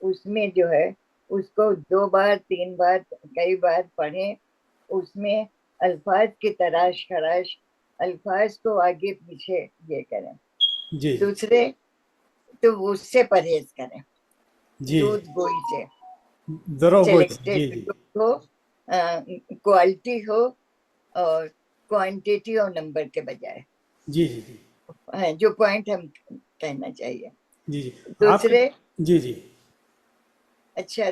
اس میں جو ہے اس کو 2 بار 3 بار کئی بار پڑھیں، اس میں الفاظ کی تراش خراش، الفاظ کو آگے پیچھے یہ کریں. جی دوسرے تو اس سے پرہیز کریں، جی زود گوئی سے. ضرور گوئی. جی سلیکٹڈ جی ہو، کوالٹی ہو، اور کوانٹیٹی اور نمبر کے بجائے. جی جی جی جو پوائنٹ ہم کہنا چاہیے. جی جی آپ کے. دوسرے جی جی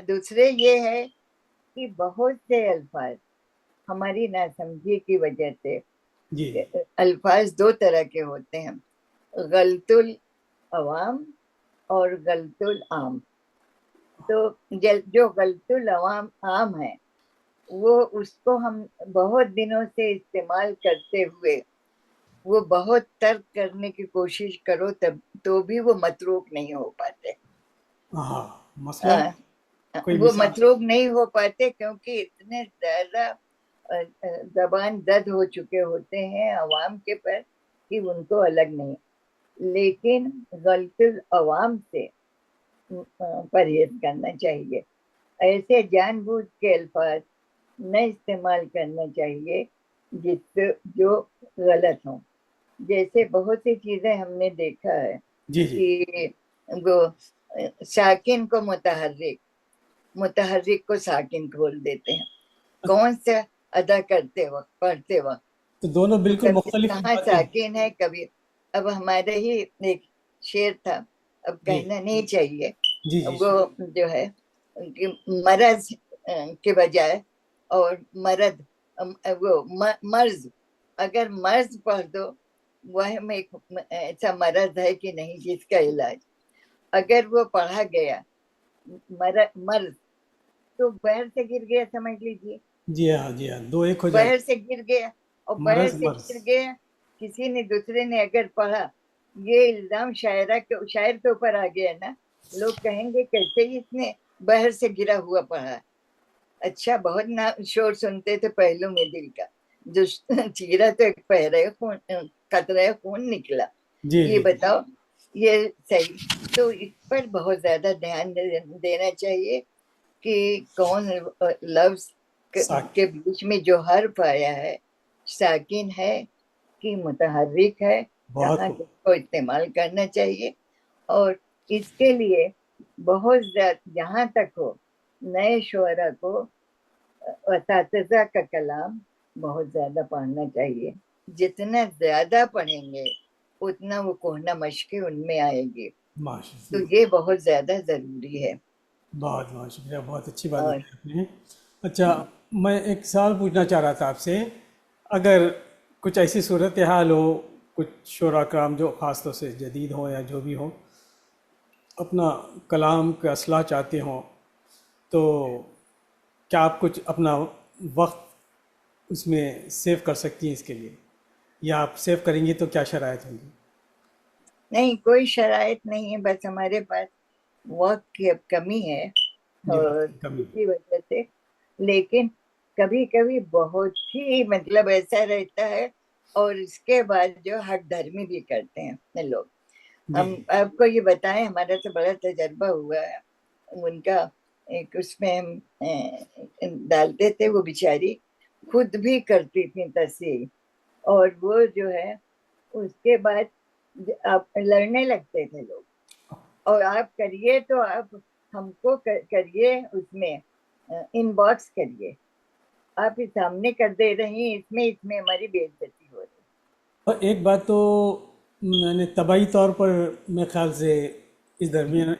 دوسرے یہ ہے کہ بہت سے الفاظ ہماری ناسمجھی کی وجہ سے، جی الفاظ 2 طرح کے ہوتے ہیں، غلط العوام اور غلط العام. تو جو غلط العوام عام ہے، وہ اس کو ہم بہت دنوں سے استعمال کرتے ہوئے وہ بہت ترک کرنے کی کوشش کرو تب تو بھی وہ متروک نہیں ہو پاتے. ہاں مسئلہ. کوئی وہ مثال؟ مطلوب نہیں ہو پاتے کیونکہ اتنے زیادہ زبان زد ہو چکے ہوتے ہیں عوام کے پر کہ ان کو الگ نہیں. لیکن غلط عوام سے پرہیز کرنا چاہیے. ایسے جان بوجھ کے الفاظ نہ استعمال کرنا چاہیے جو غلط ہوں. جیسے بہت سی چیزیں ہم نے دیکھا ہے جی جی کہ وہ ساکن کو متحرک کو ساکن کھول دیتے ہیں کون سا ادا کرتے وقت پڑھتے وقت. تو دونوں تو بالکل کبھی مختلف کہاں باتیں ہیں. ساکن ہے کبھی. اب ہمارے ہی ایک شعر تھا, اب جی کہنا نہیں چاہیے, جی جی وہ جو ہے کہ مرض کے بجائے اور وہ مرض, اگر مرض پڑھ دو وہ ایک ایسا مرض ہے کہ نہیں جس کا علاج, اگر وہ پڑھا گیا مرض تو بہر سے گر گیا سمجھ لیجیے, جی ہاں جی ہاں, دو ایک ہو جائے بہر سے گر گیا. اور بہر مرض سے مرض. گر گیا, کسی نے دوسرے نے اگر پڑھا, یہ الزام شاعر کے اوپر آ گیا نا, لوگ کہیں گے کیسے اس نے بہر سے گرا ہوا پڑھا. اچھا بہت شور سنتے تھے پہلو میں دل کا, جو چیرا تو ایک پہرے خون قطرہ خون نکلا. جی یہ جی بتاؤ یہ صحیح. تو اس پر بہت زیادہ دھیان دینا چاہیے کہ کون لفظ کے بیچ میں جو حرف آیا ہے ساکن ہے کہ متحرک ہے, بہت کہاں خوب. کس کو استعمال کرنا چاہیے. اور اس کے لیے بہت زیادہ جہاں تک ہو نئے شعرا کو اساتذہ کا کلام بہت زیادہ پڑھنا چاہیے. جتنا زیادہ پڑھیں گے اتنا وہ کوہنا مشقیں ان میں آئے گی. تو ماشاء یہ بہت زیادہ ضروری ہے. بہت بہت شکریہ, بہت اچھی بات اور بتائی آپ نے. اچھا, میں ایک سوال پوچھنا چاہ رہا تھا آپ سے. اگر کچھ ایسی صورتحال ہو, کچھ شعراء کرام جو خاص طور سے جدید ہوں یا جو بھی ہوں, اپنا کلام کا اصلاح چاہتے ہوں, تو کیا آپ کچھ اپنا وقت اس میں سیو کر سکتی ہیں اس کے لیے, یا آپ سیو کریں گی تو کیا شرائط ہوں گی؟ نہیں, کوئی شرائط نہیں ہے, بس ہمارے پاس وقت کی اب کمی ہے جی اور وقت کی کمی. اسی وجہ سے. لیکن کبھی کبھی بہت ہی مطلب ایسا رہتا ہے, اور اس کے بعد جو حق دھرمی بھی کرتے ہیں لوگ. جی ہم آپ کو یہ بتائیں, ہمارا تو بڑا تجربہ ہوا ہے ان کا. ایک اس میں ہم ڈالتے تھے, وہ بیچاری خود بھی کرتی تھی تصحیح, اور وہ جو ہے اس کے بعد آپ لڑنے لگتے تھے لوگ, اور آپ کریے تو آپ ہم کو کریے, اس میں ان باکس کریے, آپ ہی سامنے کر دے رہی ہیں, اس میں ہماری بے عزتی ہو رہی. اور ایک بات تو میں نے طبعی طور پر میرے خیال سے اس درمیان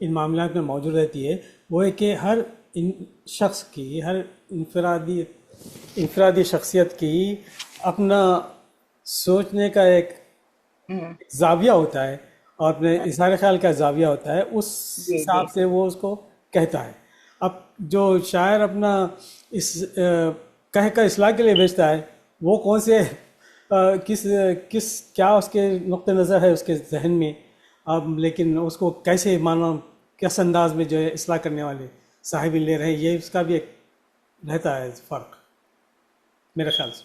ان معاملات میں موجود رہتی ہے, وہ ہے کہ ہر شخص کی, ہر انفرادی شخصیت کی اپنا سوچنے کا ایک زاویہ ہوتا ہے, اور اپنے اظہار خیال کا زاویہ ہوتا ہے, اس جی جی حساب سے وہ اس کو کہتا ہے. اب جو شاعر اپنا اس کہہ کر اصلاح کے لیے بھیجتا ہے, وہ کون سے کیا اس کے نقطہ نظر ہے اس کے ذہن میں, اب لیکن اس کو کیسے مانا, کس انداز میں جو ہے اصلاح کرنے والے صاحب لے رہے ہیں, یہ اس کا بھی ایک رہتا ہے فرق میرے خیال سے.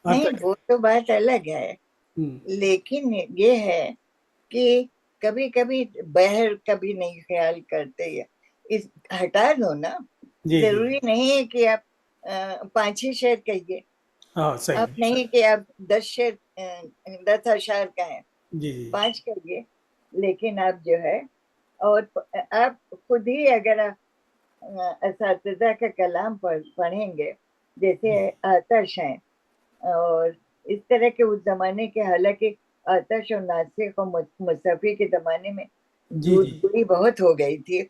آپ نہیں, کیا کہتے وہ تو بات الگ ہے, ہیں؟ لیکن یہ ہے کہ کبھی کبھی بہر کبھی نہیں خیال کرتے, اس ہٹا دو نا. جی جی ضروری نہیں ہے کہ آپ 5 شعر کہیے, ہاں صحیح آپ صحیح. نہیں کہ آپ 10 اشعار کا ہے, جی جی 5 کریے. لیکن آپ جو ہے, اور آپ خود ہی اگر اساتذہ کا کلام پڑھیں گے, جیسے آتش ہیں, اور اس طرح کے اس زمانے کے, حالانکہ آتش اور ناسخ اور مصطفی کے زمانے میں جی جی بری بہت ہو گئی تھی,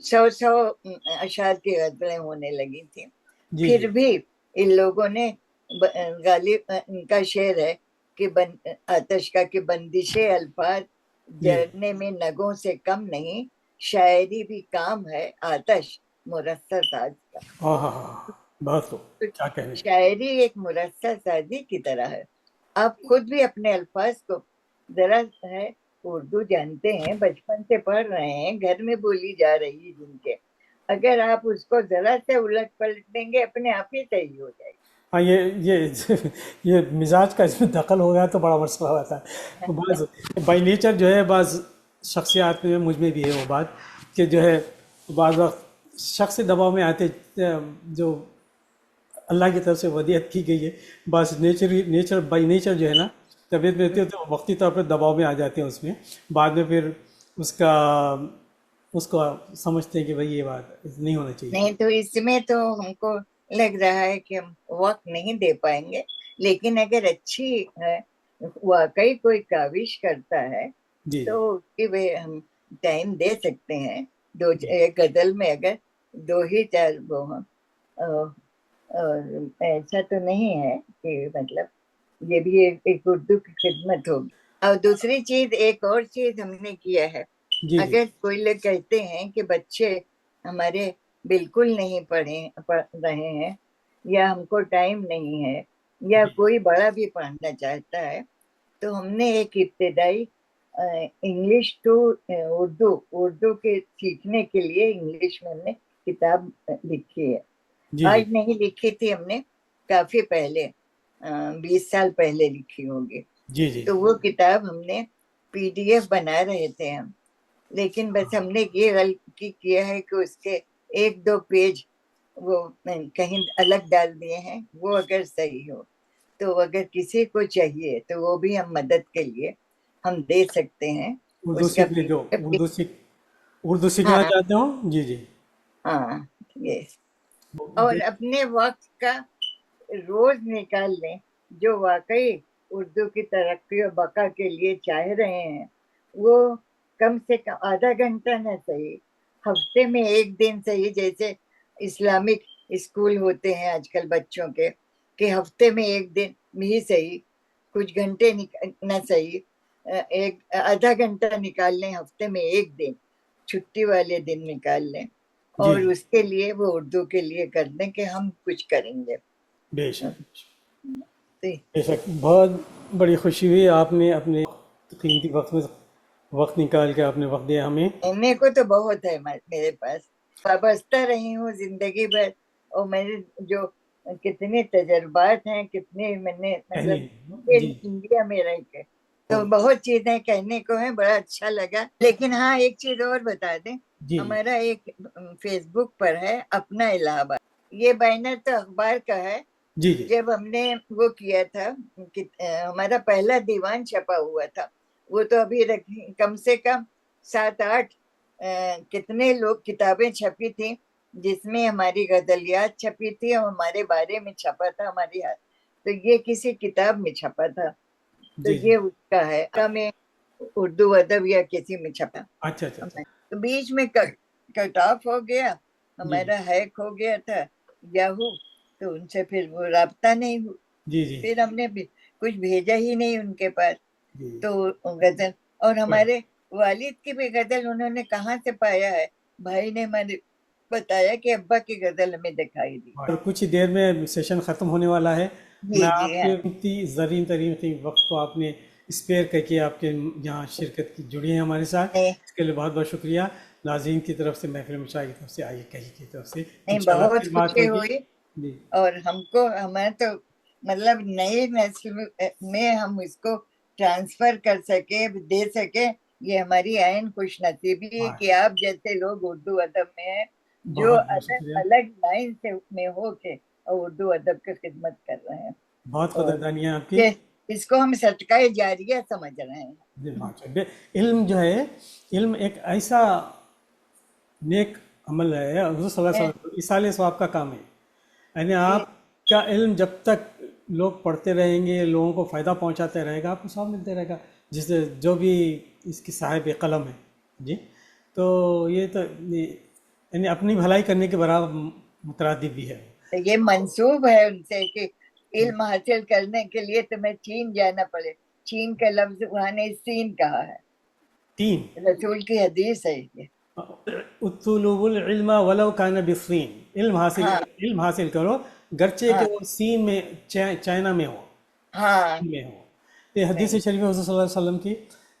100 اشعار کی غزلیں ہونے لگی تھی. جی جی پھر بھی ان لوگوں نے, غالب ان کا شعر ہے کہ آتش کا کہ بندش الفاظ جی جرنے میں نگوں سے کم نہیں, شاعری بھی کام ہے آتش مرصع ساز کا. ہاں ہاں ہاں, بہت خوب, تو کیا کہنے. شاعری ایک مرصع سازی کی طرح ہے. آپ خود بھی اپنے الفاظ کو ذرا ہے اردو جانتے ہیں، بچپن سے پڑھ رہے ہیں، گھر میں بولی جا رہی ہے جن کے، اگر آپ اس کو ذرا سے الٹ پلٹ دیں گے اپنے آپ ہی صحیح ہو جائے ہاں یہ مزاج کا اس میں دخل ہو گیا تو بڑا مسئلہ ہوتا ہے بعض بائی نیچر جو ہے بعض شخصیات میں مجھ میں بھی ہے وہ بات کہ جو ہے بعض وقت شخص دباؤ میں آتے جو اللہ کی طرف سے ودیعت کی گئی ہے بس نیچر بائی نیچر جو ہے نا طبیعت میں ہوتی ہے تو وقتی طور پہ دباؤ میں آ جاتے ہیں اس میں بعد میں پھر اس کا اس کو سمجھتے ہیں کہ بھائی یہ بات نہیں ہونا چاہیے تھی. نہیں تو اس میں تو ہم کو لگ رہا ہے کہ ہم وقت نہیں دے پائیں گے، لیکن اگر اچھی واقعی کوئی کاوش کرتا ہے جی تو اس کی ہم ٹائم دے سکتے ہیں، دو جی ایک غزل میں اگر دو ہی چار وہ ہوں، ایسا تو نہیں ہے کہ مطلب یہ بھی ایک اردو کی خدمت ہوگی۔ اور دوسری چیز، ایک اور چیز ہم نے کیا ہے، جی جی اگر کوئی لوگ کہتے ہیں کہ بچے ہمارے بالکل نہیں پڑھ رہے ہیں یا ہم کو ٹائم نہیں ہے یا جی کوئی بڑا بھی پڑھنا چاہتا ہے، تو ہم نے ایک ابتدائی انگلش ٹو اردو کے سیکھنے کے لیے انگلش میں ہم نے کتاب لکھی ہے۔ جی جی آج نہیں لکھی تھی، ہم نے کافی پہلے 20 سال پہلے لکھی ہوگی، جی جی تو وہ کتاب ہم نے PDF بنا رہے تھے ہم، لیکن بس ہم نے یہ غلطی کیا ہے کہ اس کے 1-2 پیج وہ کہیں الگ ڈال دیے ہیں، وہ اگر صحیح ہو تو اگر کسی کو چاہیے تو وہ بھی ہم مدد کے لیے ہم دے سکتے ہیں اردو اس کا سیکھنے جو PDF۔ اردو سیکھنا ہاں چاہتے ہو جی جی ہاں یہ، اور اپنے وقت کا روز نکال لیں، جو واقعی اردو کی ترقی اور بقا کے لیے چاہ رہے ہیں، وہ کم سے کم آدھا گھنٹہ نہ صحیح، ہفتے میں ایک دن صحیح، جیسے اسلامک اسکول ہوتے ہیں آج کل بچوں کے، کہ ہفتے میں ایک دن بھی صحیح، کچھ گھنٹے نہ صحیح، ایک آدھا گھنٹہ نکال لیں ہفتے میں ایک دن، چھٹی والے دن نکال لیں، جی اور جی اس کے لیے وہ اردو کے لیے کر دیں کہ ہم کچھ کریں گے۔ بے شک تو بے شک بہت بڑی خوشی ہوئی آپ نے اپنے قیمتی وقت میں وقت نکال کے آپ نے وقت دیا ہمیں پڑھنے کو تو بہت ہے میرے پاس، وابستہ رہی ہوں زندگی بھر، اور میرے جو کتنے تجربات ہیں، کتنے میں نے کہنے مطلب جی انڈیا میں رہ کے تو بہت چیزیں کہنے کو ہیں، بڑا اچھا لگا۔ لیکن ہاں ایک چیز اور بتا دیں، جی ہمارا ایک فیس بک پر ہے اپنا الہ آباد، یہ بینر تو اخبار کا ہے، جی جی جب ہم نے وہ کیا تھا ہمارا پہلا دیوان چھپا ہوا تھا، وہ تو ابھی کم سے کم 7-8 کتنے لوگ کتابیں چھپی تھی، جس میں ہماری غزلیات چھپی تھی اور ہمارے بارے میں چھپا تھا ہماری یاد، تو یہ کسی کتاب میں چھپا تھا، تو جی جی یہ اس کا ہے میں اردو ادب یا کسی میں چھپا، اچھا اچھا اچھا تو بیچ میں کٹ آف ہو گیا، جی ہمارا ہیک ہو گیا تھا یاہو، تو ان سے پھر وہ رابطہ نہیں ہوا، جی جی پھر ہم نے کچھ بھیجا ہی نہیں ان کے پاس، جی تو غزل، اور ہمارے والد کی بھی غزل انہوں نے کہاں سے پایا ہے، بھائی نے ہمارے بتایا کہ ابا کی غزل ہمیں دکھائی دی۔ اور کچھ ہی دیر میں سیشن ختم ہونے والا ہے جی میں جی آپ ہاں، کے اتنی زرین ترین وقت کو آپ نے اسپیئر کر کے آپ کے یہاں شرکت کی جڑی ہیں ہمارے ساتھ نہیں اس کے لیے بہت بہت شکریہ ناظرین کی طرف سے محفل مشاعر کی طرف سے آئیے کہیں کی طرف سے نہیں، انشاءاللہ بہت پھر بات خوشی ہوگی ہوئی، جی اور ہم کو ہمیں تو مطلب نئی نسل میں ہم اس کو ٹرانسفر کر سکے، دے سکے، یہ ہماری عین خوش نصیبی ہے ہاں کہ آپ جیسے لوگ اردو ادب میں ہیں، جو بہت بہت الگ شکریہ الگ لائن سے میں ہو کے اور اردو ادب کی خدمت کر رہے ہیں، بہت اور قدردانی ہے آپ کی یہ اس کو ہم صدقہ جاریہ سمجھ رہے ہیں۔ جی ماشاء علم جو ہے علم ایک ایسا نیک عمل ہے حضور صلی اللہ علیہ وسلم ایصال ثواب کا کام ہے یعنی آپ کا علم جب تک لوگ پڑھتے رہیں گے لوگوں کو فائدہ پہنچاتے رہے گا آپ کو ثواب ملتے رہے گا جس جو بھی اس کی صاحب قلم ہے جی تو یہ تو یعنی اپنی بھلائی کرنے کے برابر مترادف بھی ہے تو یہ منسوب ہے ان سے کہ علم حاصل کرنے کے لیے تمہیں چین جانا پڑے، چین کا لفظ وہاں نے سین کہا ہے، تین رسول کی حدیث ہے یہ۔ اطلب العلم ولو کان بالصین ہاں علم حاصل کرو گرچہ کہ ہاں وہ سین میں چائنا میں ہو ہاں میں ہو یہ حدیث شریف ہے حضرت صلی اللہ علیہ وسلم کی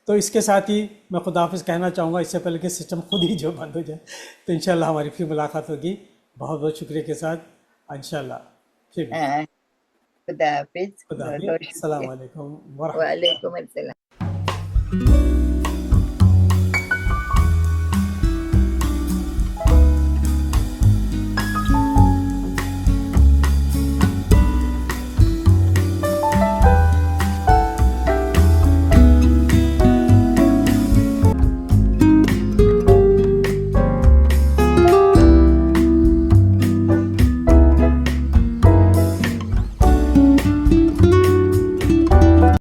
تو اس کے ساتھ ہی میں خدا حافظ کہنا چاہوں گا، اس سے پہلے کہ سسٹم خود ہی جو بند ہو جائے. تو انشاءاللہ ہماری پھر ملاقات ہوگی بہت بہت شکریہ کے ساتھ انشاءاللہ. پھر ہاں، خدا حافظ، خدا بہت حافظ. بہت السلام شکریہ. علیکم ورحمۃ اللہ. وعلیکم السلام.